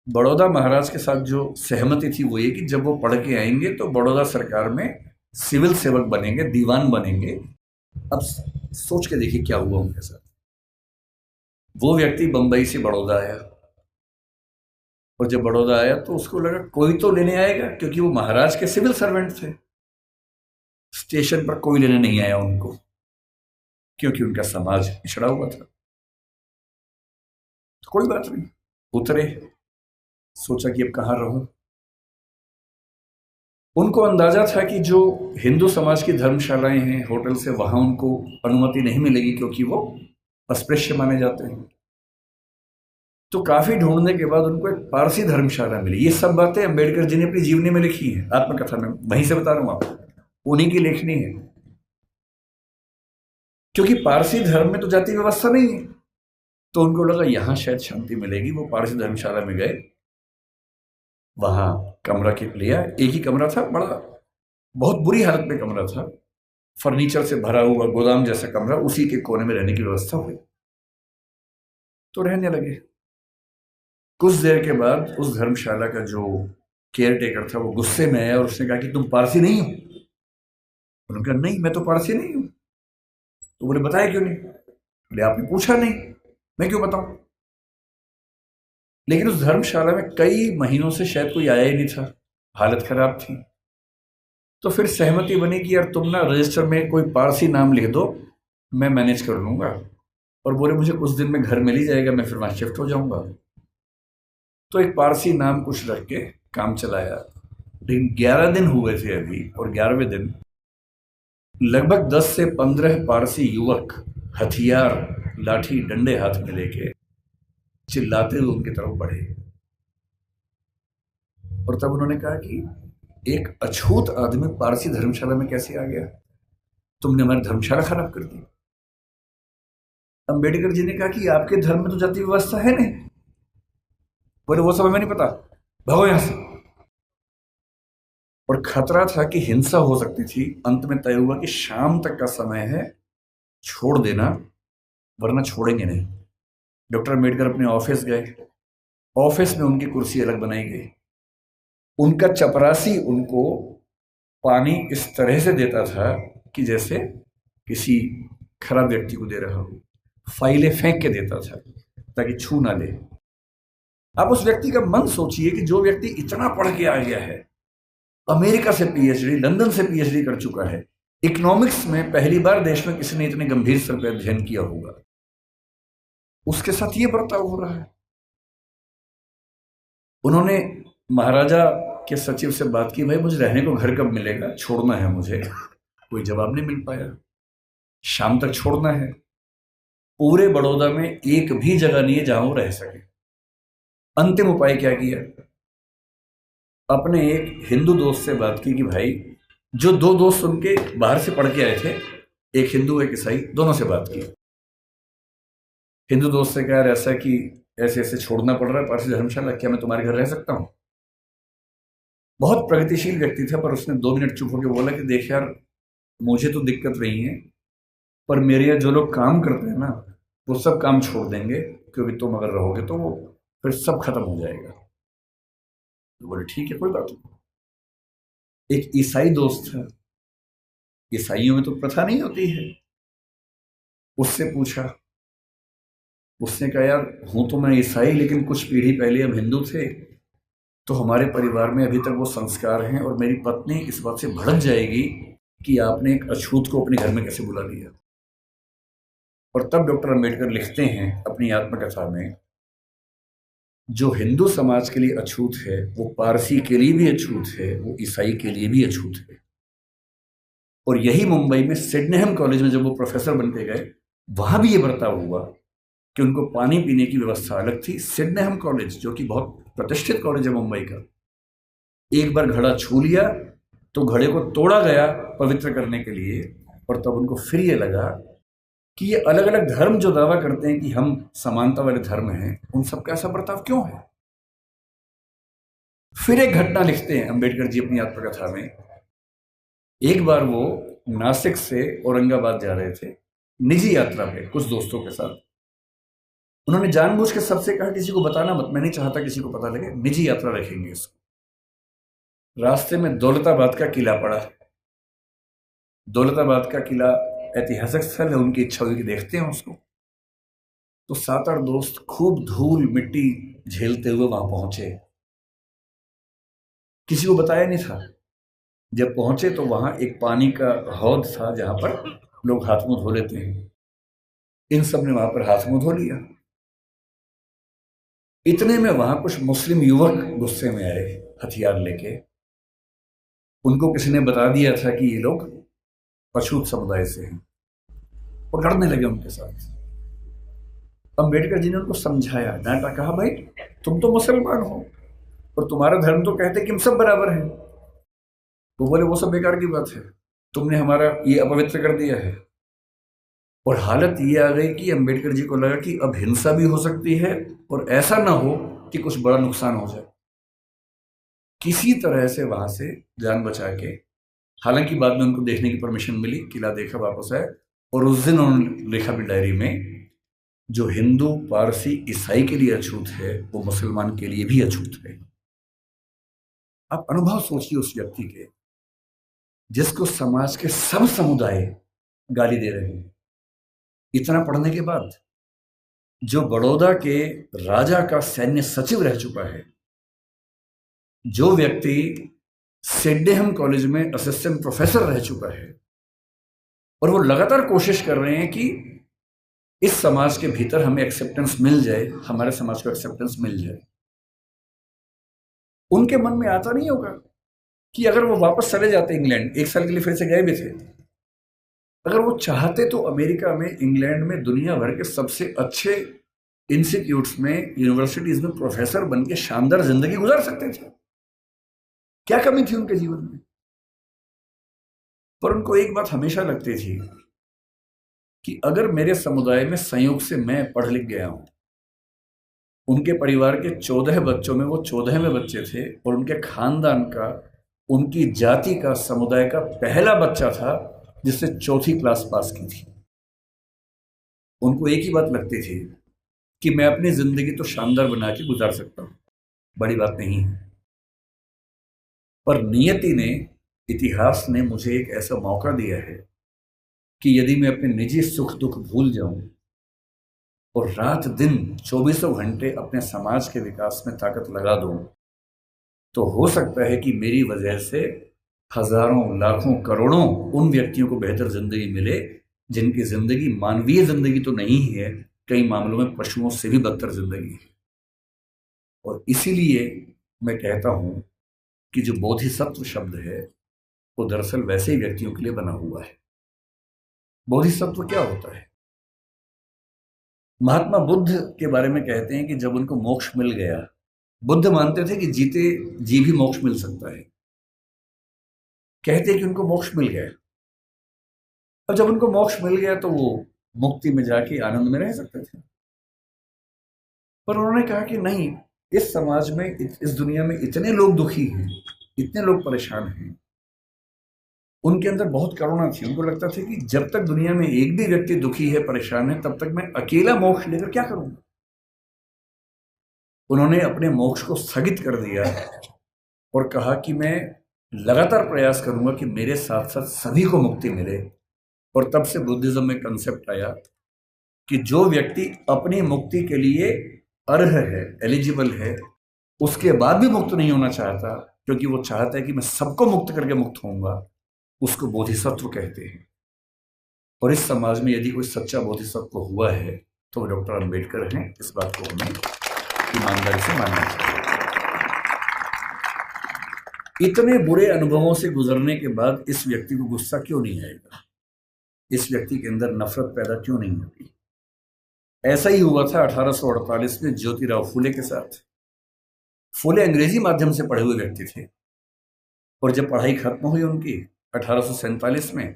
बड़ौदा महाराज के साथ जो सहमति थी वो ये कि जब वो पढ़ के आएंगे तो बड़ौदा सरकार में सिविल सेवक बनेंगे, दीवान बनेंगे। अब सोच के देखिए क्या हुआ उनके साथ। वो व्यक्ति बंबई से बड़ौदा आया, और जब बड़ौदा आया तो उसको लगा कोई तो लेने आएगा, क्योंकि वो महाराज के सिविल सर्वेंट थे। स्टेशन पर कोई लेने नहीं आया उनको, क्योंकि उनका समाज पिछड़ा हुआ था। तो कोई बात नहीं, उतरे, सोचा कि अब कहां रहूं। उनको अंदाजा था कि जो हिंदू समाज की धर्मशालाएं हैं, होटल से, वहां उनको अनुमति नहीं मिलेगी, क्योंकि वो अस्पृश्य माने जाते हैं। तो काफी ढूंढने के बाद उनको एक पारसी धर्मशाला मिली। ये सब बातें अंबेडकर जी ने अपनी जीवनी में लिखी है, आत्मकथा में, वहीं से बता रहा हूं आपको, उन्हीं की लेखनी है। क्योंकि पारसी धर्म में तो जाति व्यवस्था नहीं है, तो उनको लगा यहां शायद शांति मिलेगी। वो पारसी धर्मशाला में गए, वहां कमरा लिया। एक ही कमरा था, बड़ा बहुत बुरी हालत में कमरा था, फर्नीचर से भरा हुआ गोदाम जैसा कमरा, उसी के कोने में रहने की व्यवस्था हुई। तो रहने लगे। कुछ देर के बाद उस धर्मशाला का जो केयर टेकर था वो गुस्से में आया और उसने कहा कि तुम पारसी नहीं हो। उन्होंने कहा नहीं, मैं तो पारसी नहीं हूं। तो बोले बताया क्यों नहीं? बोले आपने पूछा नहीं, मैं क्यों बताऊं। लेकिन उस धर्मशाला में कई महीनों से शायद कोई आया ही नहीं था, हालत खराब थी। तो फिर सहमति बनी कि यार तुम ना रजिस्टर में कोई पारसी नाम लिख दो, मैं मैनेज कर लूंगा। और बोले मुझे कुछ दिन में घर मिल ही जाएगा, मैं फिर वहां शिफ्ट हो जाऊंगा। तो एक पारसी नाम कुछ रख के काम चलाया। लेकिन 11 दिन हुए थे अभी, और 11वें दिन लगभग 10 से 15 पारसी युवक हथियार, लाठी, डंडे हाथ में लेके चिल्लाते हुए उनकी तरफ बढ़े। और तब उन्होंने कहा कि एक अछूत आदमी पारसी धर्मशाला में कैसे आ गया? तुमने हमारी धर्मशाला खराब कर दी। अंबेडकर जी ने कहा कि आपके धर्म में तो जाति व्यवस्था है नहीं। बोले वो सब हमें नहीं पता, भागो यहां से। और खतरा था कि हिंसा हो सकती थी। अंत में तय हुआ कि शाम तक का समय है, छोड़ देना, वरना छोड़ेंगे नहीं। डॉक्टर अम्बेडकर अपने ऑफिस गए। ऑफिस में उनकी कुर्सी अलग बनाई गई। उनका चपरासी उनको पानी इस तरह से देता था कि जैसे किसी खराब व्यक्ति को दे रहा हो। फाइलें फेंक के देता था ताकि छू ना ले। आप उस व्यक्ति का मन सोचिए कि जो व्यक्ति इतना पढ़ के आ गया है, अमेरिका से पीएचडी, लंदन से पीएचडी कर चुका है, इकोनॉमिक्स में पहली बार देश में किसी ने इतने गंभीर स्तर पर अध्ययन किया होगा, उसके साथ ये बर्ताव हो रहा है। उन्होंने महाराजा के सचिव से बात की, भाई मुझे रहने को घर कब मिलेगा, छोड़ना है मुझे। कोई जवाब नहीं मिल पाया। शाम तक छोड़ना है। पूरे बड़ौदा में एक भी जगह नहीं है जहां वो रह सके। अंतिम उपाय क्या किया? अपने एक हिंदू दोस्त से बात की कि भाई, जो दो दोस्त उनके बाहर से पढ़ के आए थे, एक हिंदू एक ईसाई, दोनों से बात की। हिंदू दोस्त से कहा ऐसा कि ऐसे ऐसे छोड़ना पड़ रहा है पारसी धर्मशाला, क्या मैं तुम्हारे घर रह सकता हूं? बहुत प्रगतिशील व्यक्ति था, पर उसने 2 मिनट चुप होकर बोला कि देख यार, मुझे तो दिक्कत नहीं है, पर मेरे यहाँ जो लोग काम करते हैं ना, वो सब काम छोड़ देंगे, क्योंकि तुम अगर रहोगे तो वो फिर सब खत्म हो जाएगा। तो बोले ठीक है, कोई बात नहीं। एक ईसाई दोस्त था, ईसाइयों में तो प्रथा नहीं होती है, उससे पूछा। उसने कहा यार, हूं तो मैं ईसाई, लेकिन कुछ पीढ़ी पहले हम हिंदू थे, तो हमारे परिवार में अभी तक वो संस्कार हैं, और मेरी पत्नी इस बात से भड़क जाएगी कि आपने एक अछूत को अपने घर में कैसे बुला लिया। और तब डॉक्टर अम्बेडकर लिखते हैं अपनी आत्मकथा में, जो हिंदू समाज के लिए अछूत है वो पारसी के लिए भी अछूत है, वो ईसाई के लिए भी अछूत है। और यही मुंबई में सिडनेहम कॉलेज में जब वो प्रोफेसर बन के गए, वहां भी ये बर्ताव हुआ कि उनको पानी पीने की व्यवस्था अलग थी। सिडनेहम कॉलेज, जो कि बहुत प्रतिष्ठित कॉलेज है मुंबई का, एक बार घड़ा छू लिया तो घड़े को तोड़ा गया पवित्र करने के लिए, और तब उनको फिर ये लगा कि ये अलग अलग धर्म जो दावा करते हैं कि हम समानता वाले धर्म हैं, उन सबका ऐसा बर्ताव क्यों है। फिर एक घटना लिखते हैं अंबेडकर जी अपनी आत्मकथा में। एक बार वो नासिक से औरंगाबाद जा रहे थे निजी यात्रा पे कुछ दोस्तों के साथ। उन्होंने जानबूझ के सबसे कहा किसी को बताना मत, मैं नहीं चाहता किसी को पता लगे, निजी यात्रा रखेंगे इसको। रास्ते में दौलताबाद का किला पड़ा। दौलताबाद का किला ऐतिहासिक स्थल है, उनकी इच्छा हुई कि देखते हैं उसको। तो 7-8 दोस्त खूब धूल मिट्टी झेलते हुए वहां पहुंचे। किसी को बताया नहीं था। जब पहुंचे तो वहां एक पानी का हौद था जहां पर लोग हाथ मुंह धो लेते हैं। इन सब ने वहां पर हाथ मुंह धो लिया। इतने में वहां कुछ मुस्लिम युवक गुस्से में आए हथियार लेके। उनको किसी ने बता दिया था कि ये लोग अछूत समुदाय से हैं और लड़ने लगे उनके साथ। अंबेडकर जी ने उनको समझाया, डांटा, कहा भाई तुम तो मुसलमान हो और तुम्हारा धर्म तो कहते कि हम सब बराबर हैं। वो बोले वो सब बेकार की बात है, तुमने हमारा ये अपवित्र कर दिया है। और हालत ये आ गई कि अंबेडकर जी को लगा कि अब हिंसा भी हो सकती है और ऐसा ना हो कि कुछ बड़ा नुकसान हो जाए। किसी तरह से वहां से जान बचा के, हालांकि बाद में उनको देखने की परमिशन मिली, किला देखा, वापस आए। और उस दिन उन्होंने लिखा भी डायरी में, जो हिंदू पारसी ईसाई के लिए अछूत है वो मुसलमान के लिए भी अछूत है। आप अनुभव सोचिए उस व्यक्ति के जिसको समाज के सब समुदाय गाली दे रहे हैं। इतना पढ़ने के बाद, जो बड़ौदा के राजा का सैन्य सचिव रह चुका है, जो व्यक्ति सिडनेहम कॉलेज में असिस्टेंट प्रोफेसर रह चुका है, और वो लगातार कोशिश कर रहे हैं कि इस समाज के भीतर हमें एक्सेप्टेंस मिल जाए, हमारे समाज को एक्सेप्टेंस मिल जाए। उनके मन में आता नहीं होगा कि अगर वो वापस चले जाते इंग्लैंड, 1 साल के लिए फिर से गए भी थे, अगर वो चाहते तो अमेरिका में, इंग्लैंड में, दुनिया भर के सबसे अच्छे इंस्टीट्यूट्स में, यूनिवर्सिटीज में प्रोफेसर बन के शानदार जिंदगी गुजार सकते थे। क्या कमी थी उनके जीवन में? पर उनको एक बात हमेशा लगती थी कि अगर मेरे समुदाय में संयोग से मैं पढ़ लिख गया हूं, उनके परिवार के 14 बच्चों में वो 14वें बच्चे थे, और उनके खानदान का, उनकी जाति का, समुदाय का पहला बच्चा था जिसने 4th क्लास पास की थी। उनको एक ही बात लगती थी कि मैं अपनी जिंदगी तो शानदार बना के गुजार सकता हूं, बड़ी बात नहीं है। पर नियति ने, इतिहास ने मुझे एक ऐसा मौका दिया है कि यदि मैं अपने निजी सुख दुख भूल जाऊं और रात दिन 24 घंटे अपने समाज के विकास में ताकत लगा दूं, तो हो सकता है कि मेरी वजह से हजारों, लाखों, करोड़ों उन व्यक्तियों को बेहतर जिंदगी मिले जिनकी जिंदगी मानवीय जिंदगी तो नहीं है, कई मामलों में पशुओं से भी बदतर जिंदगी है। और इसीलिए मैं कहता हूं कि जो बोधिसत्व शब्द है वो दरअसल वैसे ही व्यक्तियों के लिए बना हुआ है। बोधिसत्व क्या होता है? महात्मा बुद्ध के बारे में कहते हैं कि जब उनको मोक्ष मिल गया, बुद्ध मानते थे कि जीते जी भी मोक्ष मिल सकता है। कहते हैं कि उनको मोक्ष मिल गया, और जब उनको मोक्ष मिल गया तो वो मुक्ति में जाके आनंद में रह सकते थे। पर उन्होंने कहा कि नहीं, इस समाज में, इस दुनिया में इतने लोग दुखी हैं, इतने लोग परेशान हैं। उनके अंदर बहुत करुणा थी। उनको लगता था कि जब तक दुनिया में एक भी व्यक्ति दुखी है, परेशान है, तब तक मैं अकेला मोक्ष लेकर क्या करूंगा। उन्होंने अपने मोक्ष को स्थगित कर दिया और कहा कि मैं लगातार प्रयास करूंगा कि मेरे साथ साथ सभी को मुक्ति मिले। और तब से बुद्धिज्म में कंसेप्ट आया कि जो व्यक्ति अपनी मुक्ति के लिए अर्ह है, एलिजिबल है, उसके बाद भी मुक्त नहीं होना चाहता, क्योंकि वो चाहता है कि मैं सबको मुक्त करके मुक्त होऊंगा, उसको बोधिसत्व कहते हैं। और इस समाज में यदि कोई सच्चा बोधिसत्व हुआ है तो डॉक्टर अंबेडकर हैं। इस बात को हमें ईमानदारी से मानना चाहिए। इतने बुरे अनुभवों से गुजरने के बाद इस व्यक्ति को गुस्सा क्यों नहीं आएगा? इस व्यक्ति के अंदर नफरत पैदा क्यों नहीं होती? ऐसा ही हुआ था 1848 में ज्योतिराव फुले के साथ। फुले अंग्रेजी माध्यम से पढ़े हुए व्यक्ति थे और जब पढ़ाई खत्म हुई उनकी 1847 में,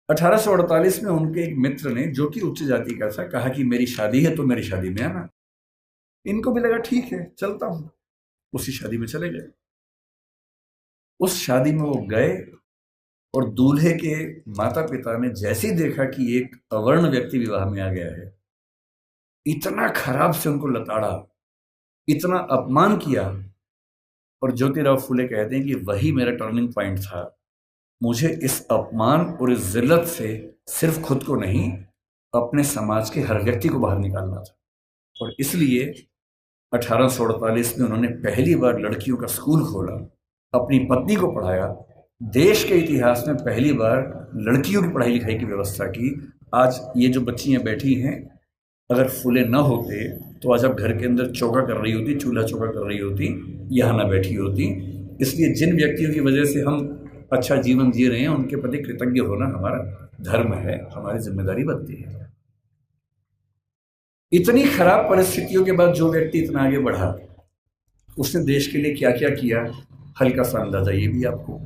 1848 में उनके एक मित्र ने, जो कि उच्च जाति का था, कहा कि मेरी शादी है तो मेरी शादी में आना। इनको भी लगा ठीक है चलता हूं, उसी शादी में चले गए। उस शादी में वो गए और दूल्हे के माता पिता ने जैसे ही देखा कि एक अवर्ण व्यक्ति विवाह में आ गया है, इतना खराब से उनको लताड़ा, इतना अपमान किया। और ज्योतिराव फुले कहते हैं कि वही मेरा टर्निंग पॉइंट था। मुझे इस अपमान और इस जिल्लत से सिर्फ खुद को नहीं, अपने समाज के हर व्यक्ति को बाहर निकालना था। और इसलिए 1848 में उन्होंने पहली बार लड़कियों का स्कूल खोला, अपनी पत्नी को पढ़ाया, देश के इतिहास में पहली बार लड़कियों की पढ़ाई लिखाई की व्यवस्था की। आज ये जो बच्चियां बैठी हैं, अगर फुले न होते तो आज आप घर के अंदर चौका कर रही होती, चूल्हा चौका कर रही होती, यहाँ ना बैठी होती। इसलिए जिन व्यक्तियों की वजह से हम अच्छा जीवन जी रहे हैं, उनके प्रति कृतज्ञ होना हमारा धर्म है, हमारी जिम्मेदारी बनती है। इतनी खराब परिस्थितियों के बाद जो व्यक्ति इतना आगे बढ़ा, उसने देश के लिए क्या क्या किया, हल्का सा अंदाजा ये भी आपको।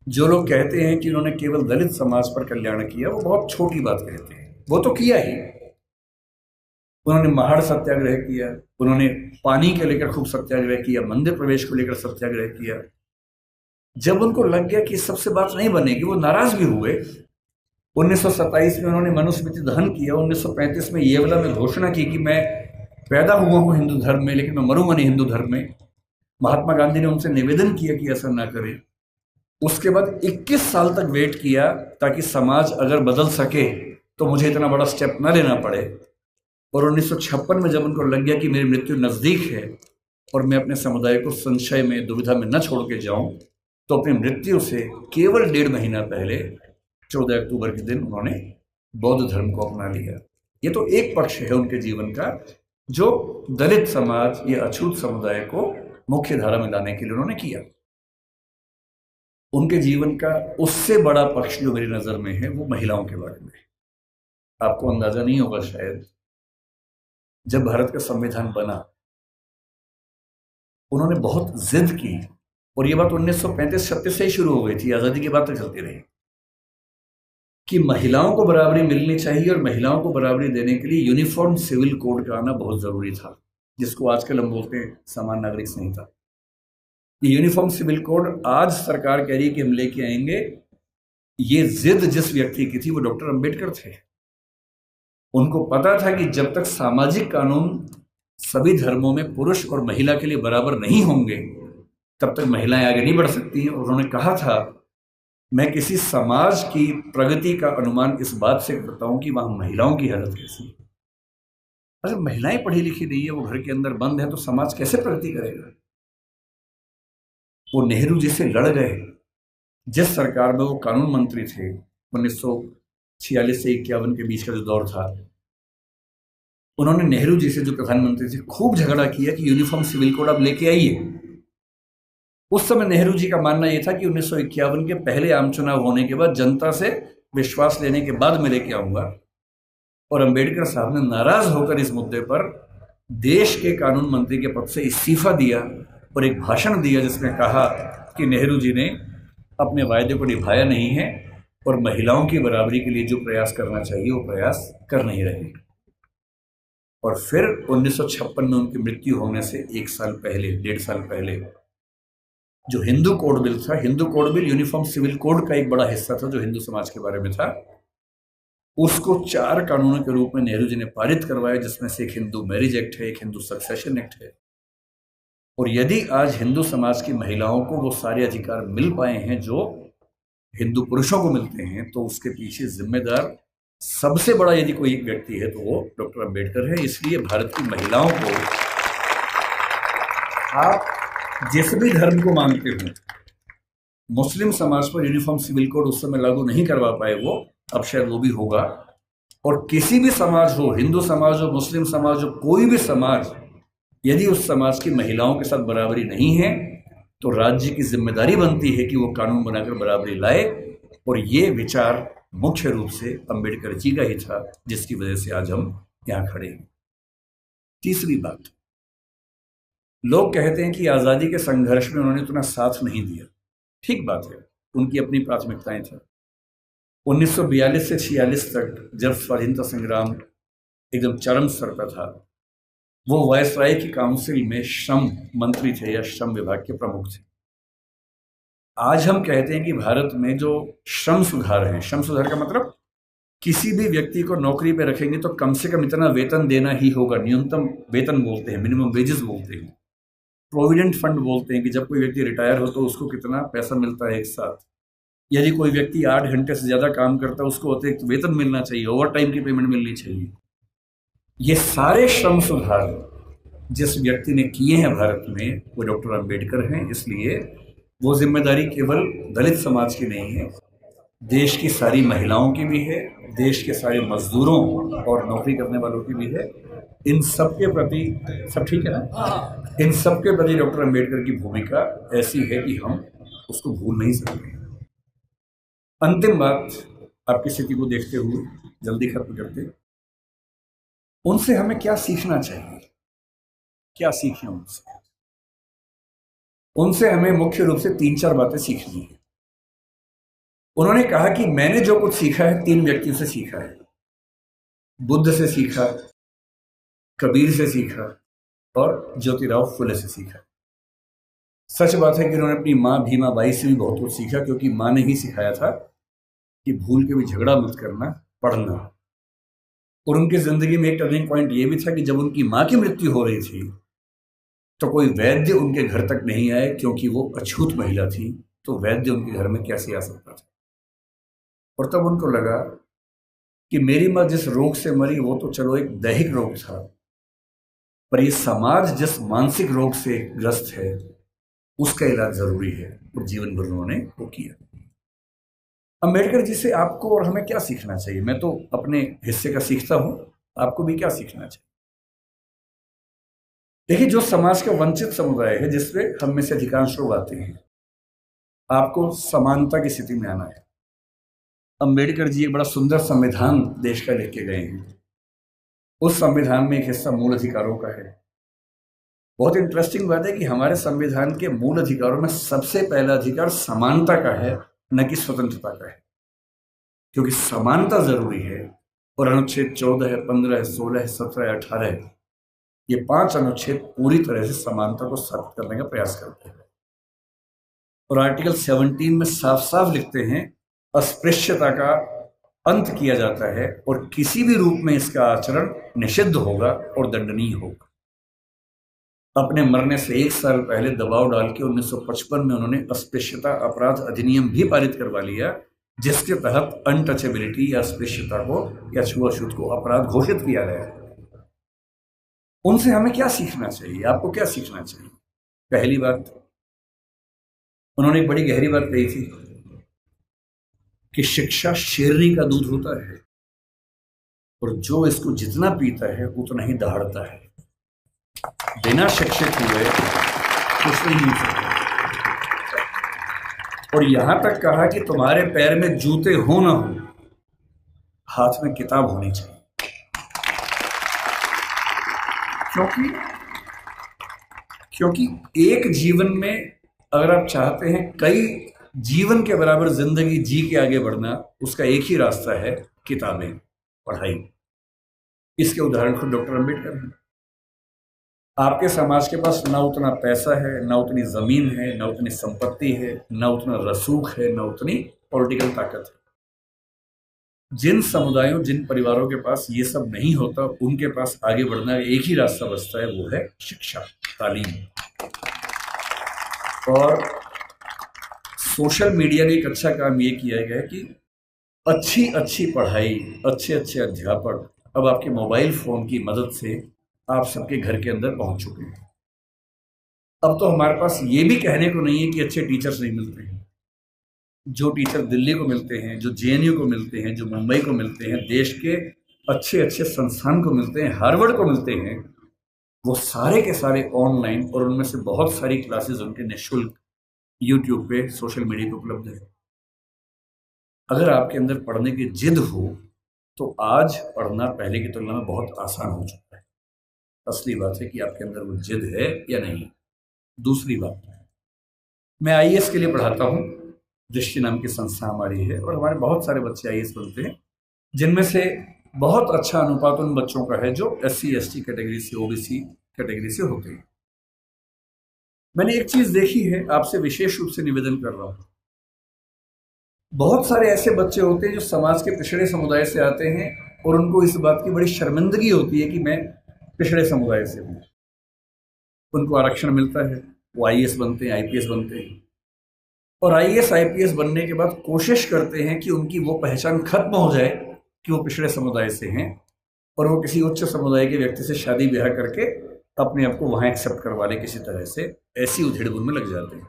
जो लोग कहते हैं कि उन्होंने केवल दलित समाज पर कल्याण किया, वो बहुत छोटी बात कहते हैं। वो तो किया ही। उन्होंने महाड़ सत्याग्रह किया, उन्होंने पानी के लेकर खूब सत्याग्रह किया, मंदिर प्रवेश को लेकर सत्याग्रह किया। जब उनको लग गया कि सबसे बात नहीं बनेगी, वो नाराज भी हुए। 1927 में उन्होंने मनुस्मृति दहन किया। 1935 में येवला में घोषणा की कि मैं पैदा हुआ हूं हिंदू धर्म में, लेकिन मैं मरूंगा नहीं हिंदू धर्म में। महात्मा गांधी ने उनसे निवेदन किया कि ऐसा ना करें। उसके बाद 21 साल तक वेट किया ताकि समाज अगर बदल सके तो मुझे इतना बड़ा स्टेप ना लेना पड़े। और 1956 में जब उनको लग गया कि मेरी मृत्यु नज़दीक है और मैं अपने समुदाय को संशय में, दुविधा में न छोड़ के जाऊं, तो अपनी मृत्यु से केवल 1.5 महीना पहले 14 अक्टूबर के दिन उन्होंने बौद्ध धर्म को अपना लिया। ये तो एक पक्ष है उनके जीवन का, जो दलित समाज या अछूत समुदाय को मुख्य धारा में लाने के लिए उन्होंने किया। उनके जीवन का उससे बड़ा पक्ष जो मेरी नज़र में है, वो महिलाओं के बारे में। आपको अंदाजा नहीं होगा शायद, जब भारत का संविधान बना, उन्होंने बहुत जिद की, और ये बात 1935-36 से ही शुरू हो गई थी, आज़ादी के बाद तक चलती रही, कि महिलाओं को बराबरी मिलनी चाहिए। और महिलाओं को बराबरी देने के लिए यूनिफॉर्म सिविल कोड का आना बहुत ज़रूरी था, जिसको आजकल हम बोलते हैं समान नागरिक संहिता। ये यूनिफॉर्म सिविल कोड आज सरकार कह रही है कि हम लेके आएंगे। ये जिद जिस व्यक्ति की थी, वो डॉक्टर अंबेडकर थे। उनको पता था कि जब तक सामाजिक कानून सभी धर्मों में पुरुष और महिला के लिए बराबर नहीं होंगे, तब तक महिलाएं आगे नहीं बढ़ सकती हैं। और उन्होंने कहा था, मैं किसी समाज की प्रगति का अनुमान इस बात से करता हूं कि वहां महिलाओं की हालत कैसी है। अगर महिलाएं पढ़ी लिखी नहीं है, वो घर के अंदर बंद है, तो समाज कैसे प्रगति करेगा? वो नेहरू जी से लड़ गए। जिस सरकार में वो कानून मंत्री थे, 1946 से 51 के बीच का जो दौर था, उन्होंने नेहरू जी से, जो प्रधानमंत्री थे, खूब झगड़ा किया कि यूनिफॉर्म सिविल कोड आप लेके आइए। उस समय नेहरू जी का मानना यह था कि 1951 के पहले आम चुनाव होने के बाद, जनता से विश्वास लेने के बाद मैं लेके आऊंगा। और अंबेडकर साहब ने नाराज होकर इस मुद्दे पर देश के कानून मंत्री के पद से इस्तीफा दिया और एक भाषण दिया, जिसमें कहा कि नेहरू जी ने अपने वायदे को निभाया नहीं है और महिलाओं की बराबरी के लिए जो प्रयास करना चाहिए वो प्रयास कर नहीं रहे। और फिर 1956 में उनकी मृत्यु होने से 1 साल पहले, 1.5 साल पहले, जो हिंदू कोड बिल था, Hindu code bill uniform civil code का एक बड़ा हिस्सा था जो हिंदू समाज के बारे में था, उसको 4 कानूनों के रूप में नेहरू जी ने पारित करवाया, जिसमें से एक हिंदू मैरिज एक्ट है, एक हिंदू सक्सेशन एक्ट है। और यदि आज हिंदू समाज की महिलाओं को वो सारे अधिकार मिल पाए हैं जो हिंदू पुरुषों को मिलते हैं, तो उसके पीछे जिम्मेदार सबसे बड़ा यदि कोई एक व्यक्ति है तो वो डॉक्टर अंबेडकर है। इसलिए भारत की महिलाओं को, आप जिस भी धर्म को मानते हो, मुस्लिम समाज पर यूनिफॉर्म सिविल कोड उस समय लागू नहीं करवा पाए वो, अब शायद वो भी होगा। और किसी भी समाज हो, हिंदू समाज हो, मुस्लिम समाज हो, कोई भी समाज, यदि उस समाज की महिलाओं के साथ बराबरी नहीं है, तो राज्य की जिम्मेदारी बनती है कि वो कानून बनाकर बराबरी लाए, और ये विचार मुख्य रूप से अंबेडकर जी का ही था, जिसकी वजह से आज हम यहाँ खड़े हैं। तीसरी बात, लोग कहते हैं कि आज़ादी के संघर्ष में उन्होंने इतना साथ नहीं दिया। ठीक बात है, उनकी अपनी प्राथमिकताएं थी। 1942 से 46 तक जब स्वाधीनता संग्राम एकदम चरम स्तर पर था, वो वायसराय की काउंसिल में श्रम मंत्री थे या श्रम विभाग के प्रमुख थे। आज हम कहते हैं कि भारत में जो श्रम सुधार है, श्रम सुधार का मतलब किसी भी व्यक्ति को नौकरी पे रखेंगे तो कम से कम इतना वेतन देना ही होगा। न्यूनतम वेतन बोलते हैं, मिनिमम वेजेस बोलते हैं, प्रोविडेंट फंड बोलते हैं कि जब कोई व्यक्ति रिटायर हो तो उसको कितना पैसा मिलता है एक साथ। यदि कोई व्यक्ति 8 घंटे से ज़्यादा काम करता है उसको अतिरिक्त वेतन मिलना चाहिए, ओवर टाइम की पेमेंट मिलनी चाहिए। ये सारे श्रम सुधार जिस व्यक्ति ने किए हैं भारत में, वो डॉक्टर अंबेडकर हैं। इसलिए वो जिम्मेदारी केवल दलित समाज की नहीं है, देश की सारी महिलाओं की भी है, देश के सारे मजदूरों और नौकरी करने वालों की भी है। इन सब के प्रति, सब ठीक है ना, इन सब के प्रति डॉक्टर अंबेडकर की भूमिका ऐसी है कि हम उसको भूल नहीं सकते। अंतिम बात, आपकी स्थिति को देखते हुए जल्दी खत्म करते, उनसे हमें क्या सीखना चाहिए, क्या सीखें उनसे? उनसे हमें मुख्य रूप से 3-4 बातें सीखनी है। उन्होंने कहा कि मैंने जो कुछ सीखा है 3 व्यक्तियों से सीखा है, बुद्ध से सीखा, कबीर से सीखा और ज्योतिराव फुले से सीखा। सच बात है कि उन्होंने अपनी माँ भीमाबाई से भी बहुत कुछ सीखा, क्योंकि माँ ने ही सिखाया था कि भूल के भी झगड़ा मत करना, पढ़ना। और उनकी जिंदगी में एक टर्निंग पॉइंट ये भी था कि जब उनकी माँ की मृत्यु हो रही थी तो कोई वैद्य उनके घर तक नहीं आए, क्योंकि वो अछूत महिला थी, तो वैद्य उनके घर में कैसे आ सकता था। और तब उनको लगा कि मेरी माँ जिस रोग से मरी वो तो चलो एक दैहिक रोग था, पर ये समाज जिस मानसिक रोग से ग्रस्त है उसका इलाज जरूरी है। और जीवन भर उन्होंने वो किया। अंबेडकर जी से आपको और हमें क्या सीखना चाहिए? मैं तो अपने हिस्से का सीखता हूं, आपको भी क्या सीखना चाहिए? देखिए, जो समाज का वंचित समुदाय है, जिसमें हम में से अधिकांश लोग आते हैं, आपको समानता की स्थिति में आना है। अंबेडकर जी एक बड़ा सुंदर संविधान देश का लिख के गए हैं। उस संविधान में एक हिस्सा मूल अधिकारों का है। बहुत इंटरेस्टिंग बात है कि हमारे संविधान के मूल अधिकारों में सबसे पहला अधिकार समानता का है, न कि स्वतंत्रता का है, क्योंकि समानता जरूरी है। और अनुच्छेद 14 है, 15 है, 16 है, 17 है, 18 है, ये 5 अनुच्छेद पूरी तरह से समानता को स्थापित करने का प्रयास करते हैं। और आर्टिकल 17 में साफ साफ लिखते हैं, अस्पृश्यता का अंत किया जाता है और किसी भी रूप में इसका आचरण निषिद्ध होगा और दंडनीय होगा। अपने मरने से 1 साल पहले दबाव डाल के 1955 में उन्होंने अस्पृश्यता अपराध अधिनियम भी पारित करवा लिया, जिसके तहत अनटचेबिलिटी या अस्पृश्यता को या छुआछूत को अपराध घोषित किया गया। उनसे हमें क्या सीखना चाहिए? आपको क्या सीखना चाहिए? पहली बात, उन्होंने एक बड़ी गहरी बात कही थी कि शिक्षा शेरनी का दूध होता है और जो इसको जितना पीता है उतना ही दहाड़ता है। बिना शिक्षित हुए कुछ नहीं मिल सकता। और यहां तक कहा कि तुम्हारे पैर में जूते हो ना हो, हाथ में किताब होनी चाहिए। क्योंकि एक जीवन में अगर आप चाहते हैं कई जीवन के बराबर जिंदगी जी के आगे बढ़ना, उसका एक ही रास्ता है, किताबें, पढ़ाई। इसके उदाहरण खुद डॉक्टर अंबेडकर हैं। आपके समाज के पास ना उतना पैसा है, ना उतनी जमीन है, ना उतनी संपत्ति है, ना उतना रसूख है, ना उतनी पॉलिटिकल ताकत है। जिन समुदायों, जिन परिवारों के पास ये सब नहीं होता, उनके पास आगे बढ़ना एक ही रास्ता बचता है, वो है शिक्षा, तालीम। और सोशल मीडिया ने एक अच्छा काम ये किया है कि अच्छी अच्छी पढ़ाई, अच्छे अच्छे अध्यापक अब आपके मोबाइल फोन की मदद से आप सबके घर के अंदर पहुंच चुके हैं। अब तो हमारे पास ये भी कहने को नहीं है कि अच्छे टीचर्स नहीं मिलते हैं। जो टीचर दिल्ली को मिलते हैं, जो जेएनयू को मिलते हैं, जो मुंबई को मिलते हैं, देश के अच्छे अच्छे संस्थान को मिलते हैं, हार्वर्ड को मिलते हैं, वो सारे के सारे ऑनलाइन, और उनमें से बहुत सारी क्लासेस उनके निःशुल्क यूट्यूब पे, सोशल मीडिया पे उपलब्ध है। अगर आपके अंदर पढ़ने की जिद हो तो आज पढ़ना पहले की तुलना में बहुत आसान हो चुका है। असली बात है कि आपके अंदर वो जिद है या नहीं। दूसरी बात, मैं आईएएस के लिए पढ़ाता हूँ। दृष्टि नाम की संस्था हमारी है और हमारे बहुत सारे बच्चे आईएएस बनते हैं, जिनमें से बहुत अच्छा अनुपात उन बच्चों का है जो एससी एसटी कैटेगरी से, ओबीसी कैटेगरी से होते हैं। मैंने एक चीज देखी है, आपसे विशेष रूप से निवेदन कर रहा हूं। बहुत सारे ऐसे बच्चे होते हैं जो समाज के पिछड़े समुदाय से आते हैं और उनको इस बात की बड़ी शर्मिंदगी होती है कि मैं पिछड़े समुदाय से हूं। उनको आरक्षण मिलता है, वो आईएएस बनते हैं, आईपीएस बनते हैं, और आईएएस आईपीएस बनने के बाद कोशिश करते हैं कि उनकी वो पहचान खत्म हो जाए कि वो पिछड़े समुदाय से हैं और वो किसी उच्च समुदाय के व्यक्ति से शादी ब्याह करके अपने आप को वहां एक्सेप्ट करवा ले किसी तरह से। ऐसी उधेड़-बुन में लग जाते हैं।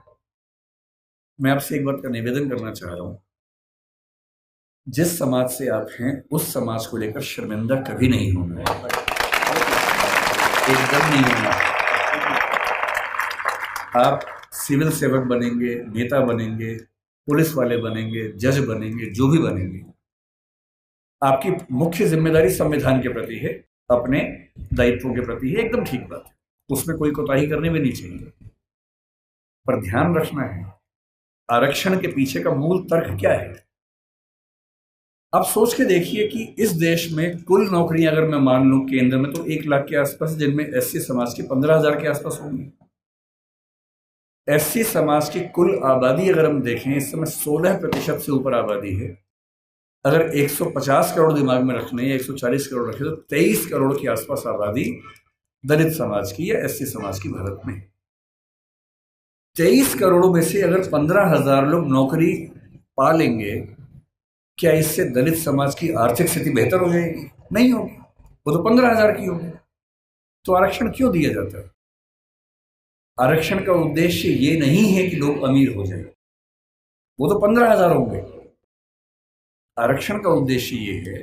मैं आपसे एक बात का निवेदन करना चाह रहा हूं, जिस समाज से आप हैं उस समाज को लेकर शर्मिंदा कभी नहीं होना है, एकदम नहीं होना। आप सिविल सेवक बनेंगे, नेता बनेंगे, पुलिस वाले बनेंगे, जज बनेंगे, जो भी बनेंगे, आपकी मुख्य जिम्मेदारी संविधान के प्रति है, अपने दायित्वों के प्रति है। एकदम ठीक बात है, उसमें कोई कोताही करने भी नहीं चाहिए। पर ध्यान रखना है, आरक्षण के पीछे का मूल तर्क क्या है। आप सोच के देखिए कि इस देश में कुल नौकरियां अगर मैं मान लूं केंद्र में तो 1 लाख के आसपास, जिनमें एससी समाज की 15,000 के आसपास होंगी। एससी समाज की कुल आबादी अगर हम देखें, इस समय 16% से ऊपर आबादी है। अगर 150 करोड़ दिमाग में रखने या 140 करोड़ रखे तो 23 करोड़ के आसपास आबादी दलित समाज की या एससी समाज की भारत में। 23 करोड़ में से अगर 15,000 लोग नौकरी पा लेंगे, क्या इससे दलित समाज की आर्थिक स्थिति बेहतर हो जाएगी? नहीं होगी, वो तो 15,000 की होगी। तो आरक्षण क्यों दिया जाता है? आरक्षण का उद्देश्य ये नहीं है कि लोग अमीर हो जाए, वो तो 15,000 होंगे। आरक्षण का उद्देश्य ये है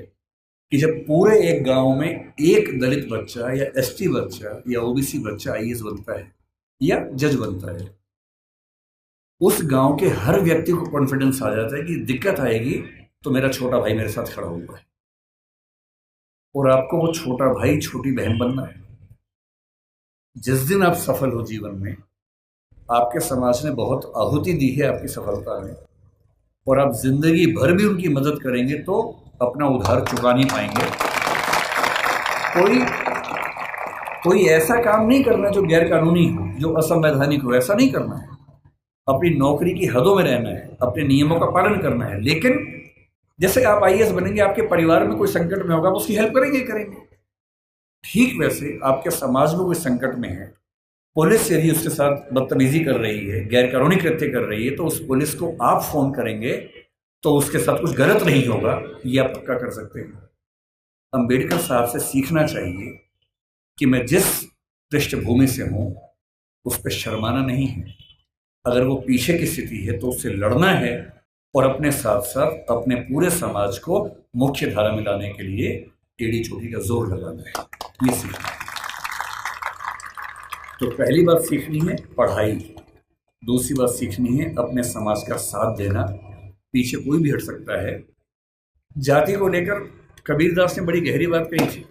कि जब पूरे एक गांव में एक दलित बच्चा या एसटी बच्चा या ओबीसी बच्चा आईएएस बनता है या जज बनता है, उस गांव के हर व्यक्ति को कॉन्फिडेंस आ जाता है कि दिक्कत आएगी तो मेरा छोटा भाई मेरे साथ खड़ा हुआ है, और आपको वो छोटा भाई छोटी बहन बनना है। जिस दिन आप सफल हो जीवन में, आपके समाज ने बहुत आहुति दी है आपकी सफलता में, और आप जिंदगी भर भी उनकी मदद करेंगे तो अपना उधार चुका नहीं पाएंगे। कोई ऐसा काम नहीं करना जो गैर कानूनी हो, जो असंवैधानिक हो, ऐसा नहीं करना है। अपनी नौकरी की हदों में रहना है, अपने नियमों का पालन करना है। लेकिन जैसे आप आईएएस बनेंगे, आपके परिवार में कोई संकट में होगा, आप उसकी हेल्प करेंगे। ठीक वैसे आपके समाज में कोई संकट में है, पुलिस यदि उसके साथ बदतमीजी कर रही है, गैर कानूनी कृत्य कर रही है, तो उस पुलिस को आप फोन करेंगे तो उसके साथ कुछ गलत नहीं होगा, ये आप पक्का कर सकते हैं। अंबेडकर साहब से सीखना चाहिए कि मैं जिस पृष्ठभूमि से हूं उस पर शर्माना नहीं है। अगर वो पीछे की स्थिति है तो उससे लड़ना है और अपने साथ साथ अपने पूरे समाज को मुख्य धारा में लाने के लिए टेढ़ी चोटी का जोर लगाना है, ये सीखना है। तो पहली बात सीखनी है पढ़ाई, दूसरी बात सीखनी है अपने समाज का साथ देना। पीछे कोई भी हट सकता है। जाति को लेकर कबीरदास ने बड़ी गहरी बात कही थी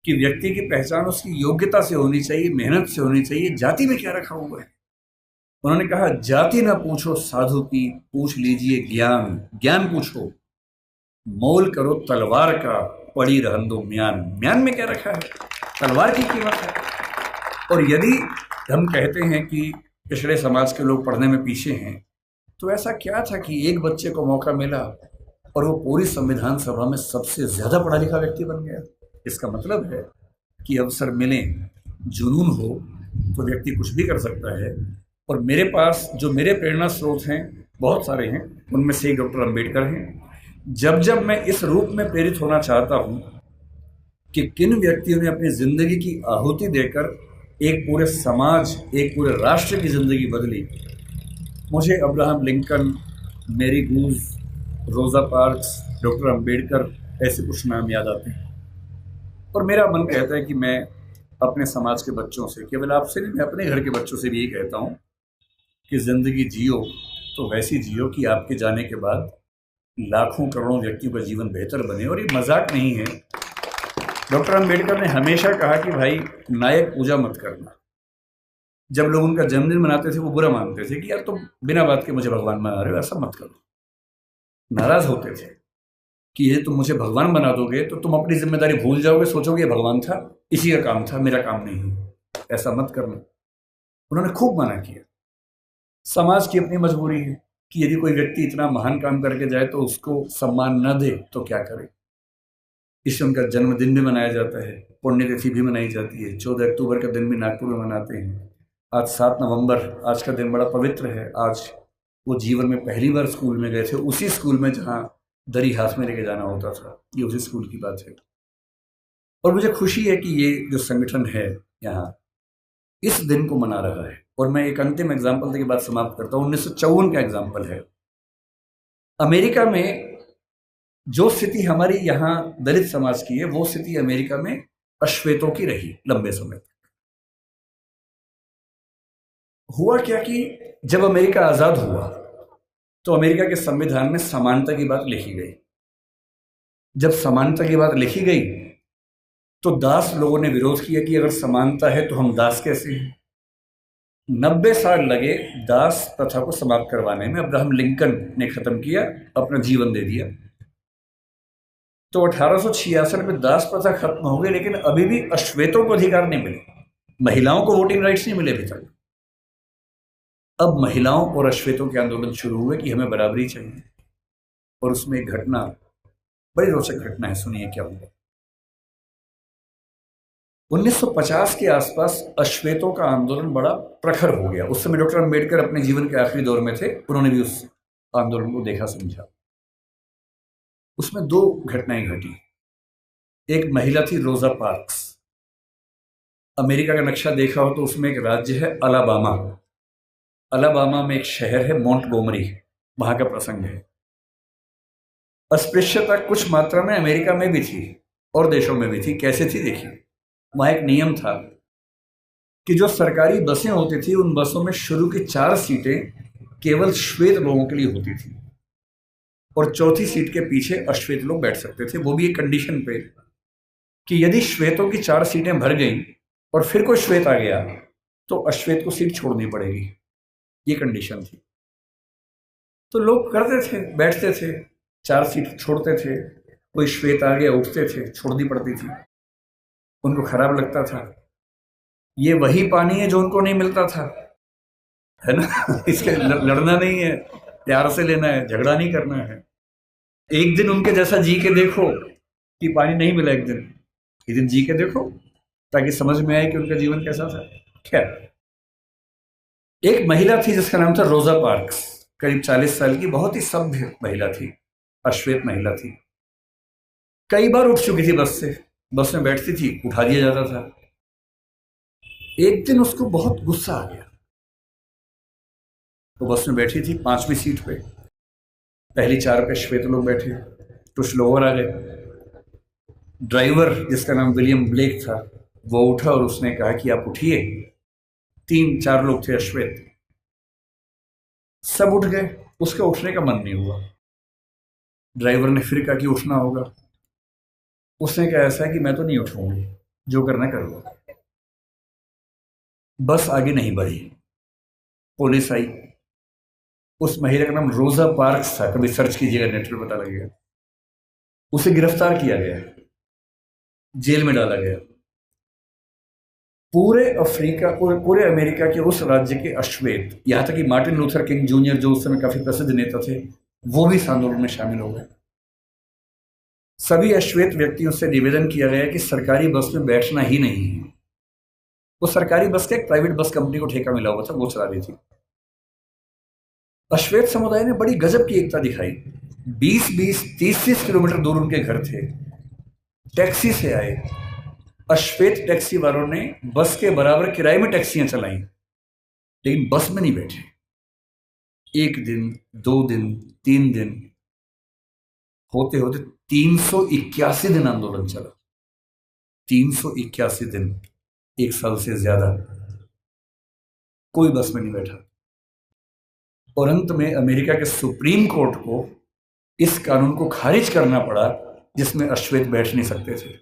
कि व्यक्ति की पहचान उसकी योग्यता से होनी चाहिए, मेहनत से होनी चाहिए। जाति में क्या रखा हुआ है? उन्होंने कहा, जाति ना पूछो साधु की, पूछ लीजिए ज्ञान। ज्ञान पूछो, मोल करो तलवार का, पड़ी रहन दो म्यान। म्यान में क्या रखा है? तलवार की कीमत है। और यदि हम कहते हैं कि पिछड़े समाज के लोग पढ़ने में पीछे हैं, तो ऐसा क्या था कि एक बच्चे को मौका मिला और वो पूरी संविधान सभा में सबसे ज्यादा पढ़ा लिखा व्यक्ति बन गया? इसका मतलब है कि अवसर मिले, जुनून हो तो व्यक्ति कुछ भी कर सकता है। और मेरे पास जो मेरे प्रेरणा स्रोत हैं बहुत सारे हैं, उनमें से एक डॉक्टर अंबेडकर हैं। जब मैं इस रूप में प्रेरित होना चाहता हूं कि किन व्यक्तियों ने अपनी जिंदगी की आहुति देकर एक पूरे समाज, एक पूरे राष्ट्र की जिंदगी बदली, मुझे अब्राहम लिंकन, मेरी गूज, रोजा पार्क्स, डॉक्टर अंबेडकर, ऐसे कुछ नाम याद आते हैं। और मेरा मन कहता है कि मैं अपने समाज के बच्चों से, केवल आपसे नहीं, मैं अपने घर के बच्चों से भी यही कहता हूँ कि जिंदगी जियो तो वैसी जियो कि आपके जाने के बाद लाखों करोड़ों व्यक्तियों का जीवन बेहतर बने। और ये मजाक नहीं है। डॉक्टर अम्बेडकर ने हमेशा कहा कि भाई नायक पूजा मत करना। जब लोग उनका जन्मदिन मनाते थे वो बुरा मानते थे कि यार तुम बिना बात के मुझे भगवान बना रहे हो, ऐसा मत करो। नाराज होते थे कि ये तुम मुझे भगवान बना दोगे तो तुम अपनी जिम्मेदारी भूल जाओगे, सोचोगे ये भगवान था, इसी का काम था, मेरा काम नहीं है, ऐसा मत करना। उन्होंने खूब मना किया। समाज की अपनी मजबूरी है कि यदि कोई व्यक्ति इतना महान काम करके जाए तो उसको सम्मान न दे तो क्या करे। इससे उनका जन्मदिन भी मनाया जाता है, पुण्यतिथि भी मनाई जाती है। 14 अक्टूबर का दिन भी नागपुर में मनाते हैं। आज 7 नवंबर, आज का दिन बड़ा पवित्र है। आज वो जीवन में पहली बार स्कूल में गए थे, उसी स्कूल में जहाँ दरी हाथ में लेके जाना होता था। ये उसी स्कूल की बात है। और मुझे खुशी है कि ये जो संगठन है यहाँ इस दिन को मना रहा है। और मैं एक अंतिम एग्जाम्पल देके बात समाप्त करता हूँ। 1954 का एग्जाम्पल है। अमेरिका में जो स्थिति हमारी यहाँ दलित समाज की है वो स्थिति अमेरिका में अश्वेतों की रही लंबे समय तक। हुआ क्या कि जब अमेरिका आजाद हुआ तो अमेरिका के संविधान में समानता की बात लिखी गई। जब समानता की बात लिखी गई तो दास लोगों ने विरोध किया कि अगर समानता है तो हम दास कैसे हैं। 90 साल लगे दास प्रथा को समाप्त करवाने में। अब्राहम लिंकन ने खत्म किया, अपना जीवन दे दिया। तो 1866 में दास प्रथा खत्म हो गई, लेकिन अभी भी अश्वेतों को अधिकार नहीं मिले। महिलाओं को वोटिंग राइट्स नहीं मिले अभी तक। अब महिलाओं और अश्वेतों के आंदोलन शुरू हुए कि हमें बराबरी चाहिए। और उसमें एक घटना, बड़ी रोचक घटना है, सुनिए क्या हुआ। 1950 के आसपास अश्वेतों का आंदोलन बड़ा प्रखर हो गया। उस समय डॉक्टर अम्बेडकर अपने जीवन के आखिरी दौर में थे, उन्होंने भी उस आंदोलन को देखा समझा। उसमें 2 घटनाएं घटी। एक महिला थी रोजा पार्क्स। अमेरिका का नक्शा देखा हो तो उसमें एक राज्य है अलाबामा। अलाबामा में एक शहर है मोंटगोमरी, वहां का प्रसंग है। अस्पृश्यता कुछ मात्रा में अमेरिका में भी थी और देशों में भी थी। कैसे थी देखिए, वहां एक नियम था कि जो सरकारी बसें होती थी उन बसों में शुरू की 4 सीटें केवल श्वेत लोगों के लिए होती थी और चौथी सीट के पीछे अश्वेत लोग बैठ सकते थे। वो भी एक कंडीशन पे कि यदि श्वेतों की 4 सीटें भर गई और फिर कोई श्वेत आ गया तो अश्वेत को सीट छोड़नी पड़ेगी। ये कंडीशन थी। तो लोग करते थे, बैठते थे, 4 सीट छोड़ते थे। कोई श्वेत आ गया, उठते थे, छोड़नी पड़ती थी। उनको खराब लगता था। ये वही पानी है जो उनको नहीं मिलता था, है ना। इसके लड़ना नहीं है, प्यार से लेना है, झगड़ा नहीं करना है। एक दिन उनके जैसा जी के देखो कि पानी नहीं मिला, एक दिन जी के देखो ताकि समझ में आए कि उनका जीवन कैसा था। खैर, एक महिला थी जिसका नाम था रोजा पार्क्स, करीब 40 साल की, बहुत ही सभ्य महिला थी, अश्वेत महिला थी। कई बार उठ चुकी थी बस से, बस में बैठती थी, उठा दिया जाता था। एक दिन उसको बहुत गुस्सा आ गया। वो बस में बैठी थी 5वीं सीट पे, पहली 4 पे श्वेत लोग बैठे, कुछ लोग और आ गए। ड्राइवर जिसका नाम विलियम ब्लेक था वो उठा और उसने कहा कि आप उठिए। 3-4 लोग थे अश्वेत, सब उठ गए। उसका उठने का मन नहीं हुआ। ड्राइवर ने फिर कहा कि उठना होगा। उसने कहा ऐसा है कि मैं तो नहीं उठूंगी, जो करना कर लो। बस आगे नहीं बढ़ी। पुलिस आई। उस महिला का नाम रोजा पार्क्स था, कभी सर्च कीजिएगा नेट पे पता लगेगा। उसे गिरफ्तार किया गया, जेल में डाला गया। पूरे अफ्रीका, पूरे अमेरिका के उस राज्य के अश्वेत, यहां तक कि मार्टिन लूथर किंग जूनियर जो उस समय काफी प्रसिद्ध नेता थे, वो भी इस आंदोलन में शामिल हो गए। सभी अश्वेत व्यक्तियों से निवेदन किया गया कि सरकारी बस में बैठना ही नहीं है। वो सरकारी बस के एक प्राइवेट बस कंपनी को ठेका मिला हुआ था, वो चला रही थी। अश्वेत समुदाय ने बड़ी गजब की एकता दिखाई। 20-20, 30-30 किलोमीटर दूर उनके घर थे, टैक्सी से आए। अश्वेत टैक्सी वालों ने बस के बराबर किराए में टैक्सियां चलाई, लेकिन बस में नहीं बैठे। 1 दिन, 2 दिन, 3 दिन, होते होते 381 दिन आंदोलन चला। 381 दिन, 1 साल से ज्यादा कोई बस में नहीं बैठा। और अंत में अमेरिका के सुप्रीम कोर्ट को इस कानून को खारिज करना पड़ा जिसमें अश्वेत बैठ नहीं सकते थे,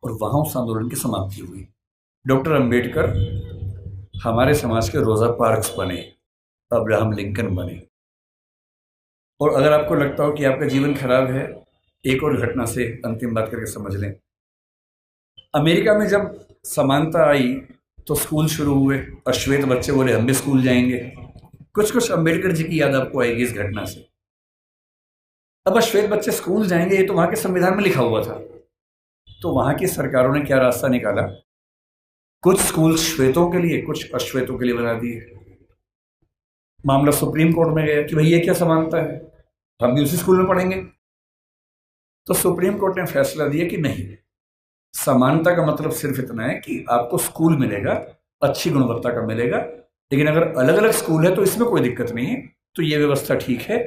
और वहां उस आंदोलन की समाप्ति हुई। डॉक्टर अंबेडकर हमारे समाज के रोजा पार्क्स बने, अब्राहम लिंकन बने। और अगर आपको लगता हो कि आपका जीवन खराब है, एक और घटना से अंतिम बात करके समझ लें। अमेरिका में जब समानता आई तो स्कूल शुरू हुए, अश्वेत बच्चे बोले हम भी स्कूल जाएंगे। कुछ कुछ अंबेडकर जी की याद आपको आएगी इस घटना से। अब अश्वेत बच्चे स्कूल जाएंगे, ये तो वहां के संविधान में लिखा हुआ था। तो वहां की सरकारों ने क्या रास्ता निकाला, कुछ स्कूल श्वेतों के लिए, कुछ अश्वेतों के लिए बना दिए। मामला सुप्रीम कोर्ट में गया कि भाई ये क्या समानता है, हम भी उसी स्कूल में पढ़ेंगे। तो सुप्रीम कोर्ट ने फैसला दिया कि नहीं, समानता का मतलब सिर्फ इतना है कि आपको स्कूल मिलेगा, अच्छी गुणवत्ता का मिलेगा, लेकिन अगर अलग अलग स्कूल है तो इसमें कोई दिक्कत नहीं है। तो ये व्यवस्था ठीक है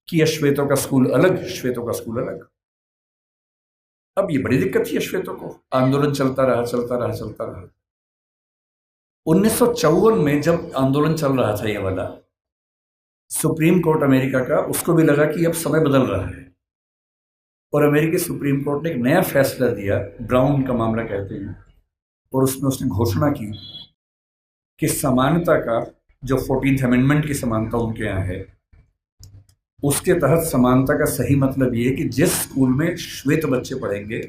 कि अश्वेतों का स्कूल अलग, श्वेतों का स्कूल अलग। अब ये बड़ी दिक्कत थी अश्वेतों को, आंदोलन चलता रहा चलता रहा चलता रहा। 1954 में जब आंदोलन चल रहा था ये वाला, सुप्रीम कोर्ट अमेरिका का, उसको भी लगा कि अब समय बदल रहा है, और अमेरिकी सुप्रीम कोर्ट ने एक नया फैसला दिया, ब्राउन का मामला कहते हैं, और उसमें उसने घोषणा की कि समानता का जो 14th अमेंडमेंट की समानता उनके यहाँ है, उसके तहत समानता का सही मतलब ये है कि जिस स्कूल में श्वेत बच्चे पढ़ेंगे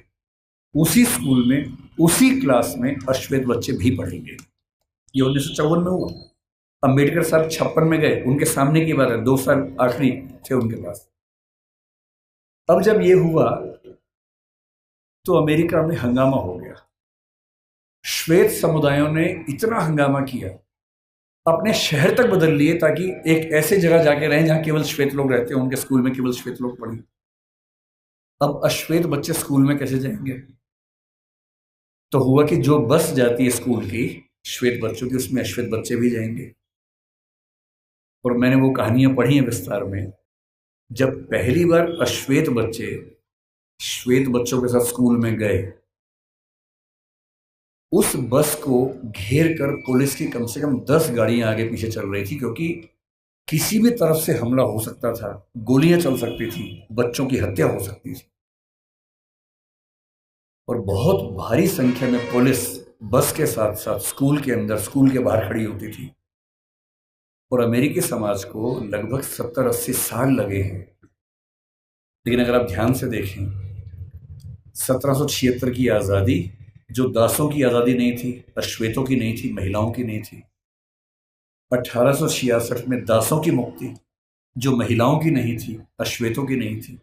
उसी स्कूल में, उसी क्लास में अश्वेत बच्चे भी पढ़ेंगे। ये 1954 में हुआ। अंबेडकर साहब 56 में गए, उनके सामने की बात है, 2 साल आखिरी थे उनके पास। अब जब ये हुआ तो अमेरिका में हंगामा हो गया। श्वेत समुदायों ने इतना हंगामा किया, अपने शहर तक बदल लिए ताकि एक ऐसे जगह जाके रहें जहां केवल श्वेत लोग रहते हैं, उनके स्कूल में केवल श्वेत लोग पढ़ें। अब अश्वेत बच्चे स्कूल में कैसे जाएंगे? तो हुआ कि जो बस जाती है स्कूल की श्वेत बच्चों की, उसमें अश्वेत बच्चे भी जाएंगे। और मैंने वो कहानियां पढ़ी हैं विस्तार में। जब पहली बार अश्वेत बच्चे श्वेत बच्चों के साथ स्कूल में गए, उस बस को घेर कर पुलिस की कम से कम 10 गाड़ियां आगे पीछे चल रही थी, क्योंकि किसी भी तरफ से हमला हो सकता था, गोलियां चल सकती थी, बच्चों की हत्या हो सकती थी। और बहुत भारी संख्या में पुलिस बस के साथ साथ स्कूल के अंदर, स्कूल के बाहर खड़ी होती थी। और अमेरिकी समाज को लगभग 70-80 साल लगे हैं। लेकिन अगर आप ध्यान से देखें, 1776 की आज़ादी जो दासों की आज़ादी नहीं थी, अश्वेतों की नहीं थी, महिलाओं की नहीं थी। 1866 में दासों की मुक्ति जो महिलाओं की नहीं थी, अश्वेतों की नहीं थी।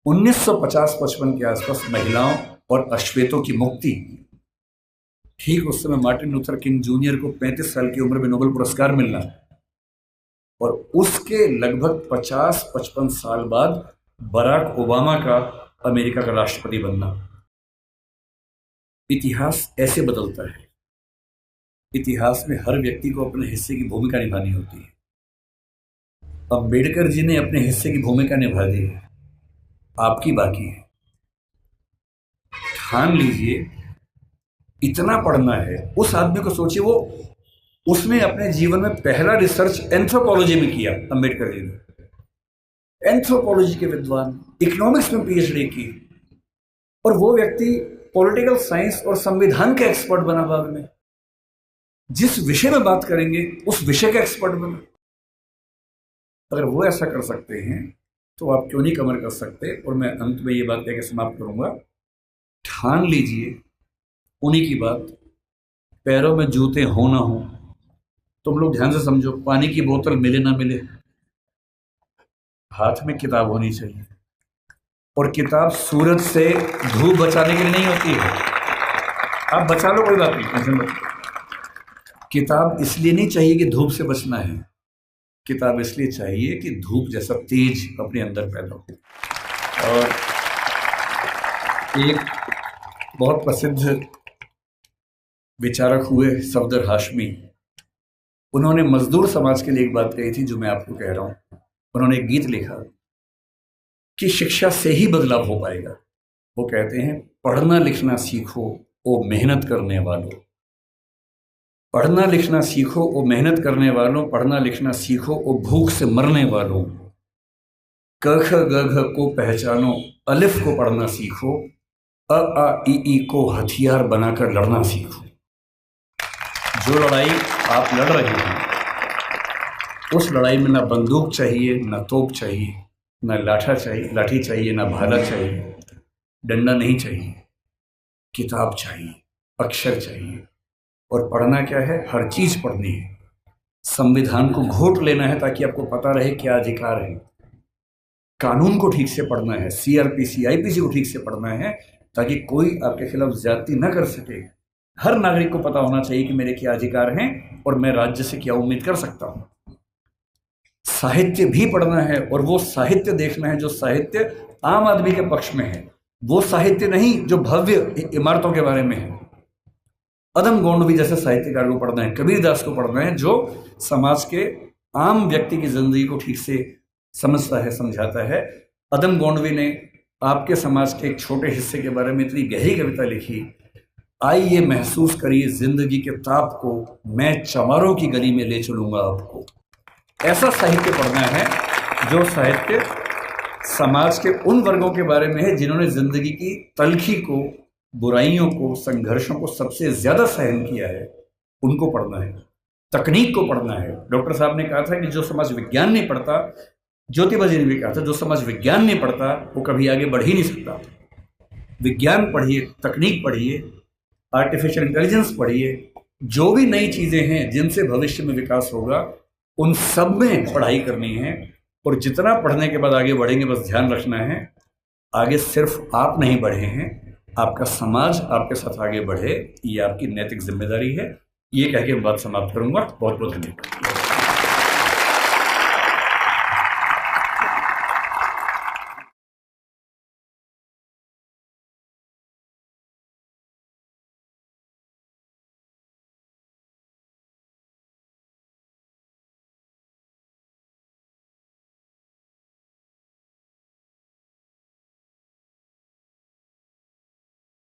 1950-55 के आसपास महिलाओं और अश्वेतों की मुक्ति। ठीक उस समय मार्टिन लूथर किंग जूनियर को 35 साल की उम्र में नोबेल पुरस्कार मिलना, और उसके लगभग 50-55 साल बाद बराक ओबामा का अमेरिका का राष्ट्रपति बनना। इतिहास ऐसे बदलता है। इतिहास में हर व्यक्ति को अपने हिस्से की भूमिका निभानी होती है। अंबेडकर जी ने अपने हिस्से की भूमिका निभा दी है, आपकी बाकी है। ठान लीजिए, इतना पढ़ना है। उस आदमी को सोचिए, वो उसने अपने जीवन में पहला रिसर्च एंथ्रोपोलॉजी में किया। अंबेडकर जी ने एंथ्रोपोलॉजी के विद्वान, इकोनॉमिक्स में पीएचडी की, और वो व्यक्ति पॉलिटिकल साइंस और संविधान के एक्सपर्ट बना बाद में। जिस विषय में बात करेंगे उस विषय का एक्सपर्ट बना। अगर वो ऐसा कर सकते हैं तो आप क्यों नहीं कमर कर सकते? और मैं अंत में ये बात कहकर समाप्त करूंगा, ठान लीजिए उन्हीं की बात, पैरों में जूते हो ना हो। तुम लोग ध्यान से समझो, पानी की बोतल मिले ना मिले, हाथ में किताब होनी चाहिए। और किताब सूरज से धूप बचाने के लिए नहीं होती है। आप बचा लो, कोई बात नहीं, टेंशन मत। किताब इसलिए नहीं चाहिए कि धूप से बचना है, किताब इसलिए चाहिए कि धूप जैसा तेज अपने अंदर पैदा हो। और एक बहुत प्रसिद्ध विचारक हुए सफदर हाशमी, उन्होंने मजदूर समाज के लिए एक बात कही थी जो मैं आपको कह रहा हूं। उन्होंने एक गीत लिखा कि शिक्षा से ही बदलाव हो पाएगा। वो कहते हैं, पढ़ना लिखना सीखो ओ मेहनत करने वालों, पढ़ना लिखना सीखो ओ मेहनत करने वालों, पढ़ना लिखना सीखो ओ भूख से मरने वालों। क ख ग घ को पहचानो, अलिफ को पढ़ना सीखो, अ आ ई को हथियार बनाकर लड़ना सीखो। जो लड़ाई आप लड़ रहे हैं उस लड़ाई में ना बंदूक चाहिए, ना तोप चाहिए, ना लाठी चाहिए, ना भाला चाहिए, डंडा नहीं चाहिए, किताब चाहिए, अक्षर चाहिए। और पढ़ना क्या है? हर चीज़ पढ़नी है। संविधान को घोट लेना है ताकि आपको पता रहे क्या अधिकार है। कानून को ठीक से पढ़ना है, CRPC IPC को ठीक से पढ़ना है ताकि कोई आपके खिलाफ ज्यादती न कर सके। हर नागरिक को पता होना चाहिए कि मेरे क्या अधिकार हैं और मैं राज्य से क्या उम्मीद कर सकता हूं। साहित्य भी पढ़ना है और वो साहित्य देखना है जो साहित्य आम आदमी के पक्ष में है, वो साहित्य नहीं जो भव्य इमारतों के बारे में है। अदम गोंडवी जैसे साहित्यकार को पढ़ना है, कबीरदास को पढ़ना है जो समाज के आम व्यक्ति की जिंदगी को ठीक से समझता है, समझाता है। अदम गोंडवी ने आपके समाज के एक छोटे हिस्से के बारे में इतनी गहरी कविता लिखी, आइए महसूस करिए जिंदगी के ताप को, मैं चमारों की गली में ले चलूंगा आपको। ऐसा साहित्य पढ़ना है जो साहित्य समाज के उन वर्गों के बारे में है जिन्होंने जिंदगी की तलखी को, बुराइयों को, संघर्षों को सबसे ज्यादा सहन किया है, उनको पढ़ना है। तकनीक को पढ़ना है। डॉक्टर साहब ने कहा था कि जो समाज विज्ञान नहीं पढ़ता, ज्योतिबा जी ने भी कहा था, जो समाज विज्ञान नहीं पढ़ता वो कभी आगे बढ़ ही नहीं सकता। विज्ञान पढ़िए, तकनीक पढ़िए, आर्टिफिशियल इंटेलिजेंस पढ़िए, जो भी नई चीजें हैं जिनसे भविष्य में विकास होगा उन सब में पढ़ाई करनी है। और जितना पढ़ने के बाद आगे बढ़ेंगे बस ध्यान रखना है, आगे सिर्फ आप नहीं बढ़े हैं, आपका समाज आपके साथ आगे बढ़े, ये आपकी नैतिक जिम्मेदारी है। ये कह के मैं बात समाप्त करूंगा। बहुत बहुत धन्यवाद।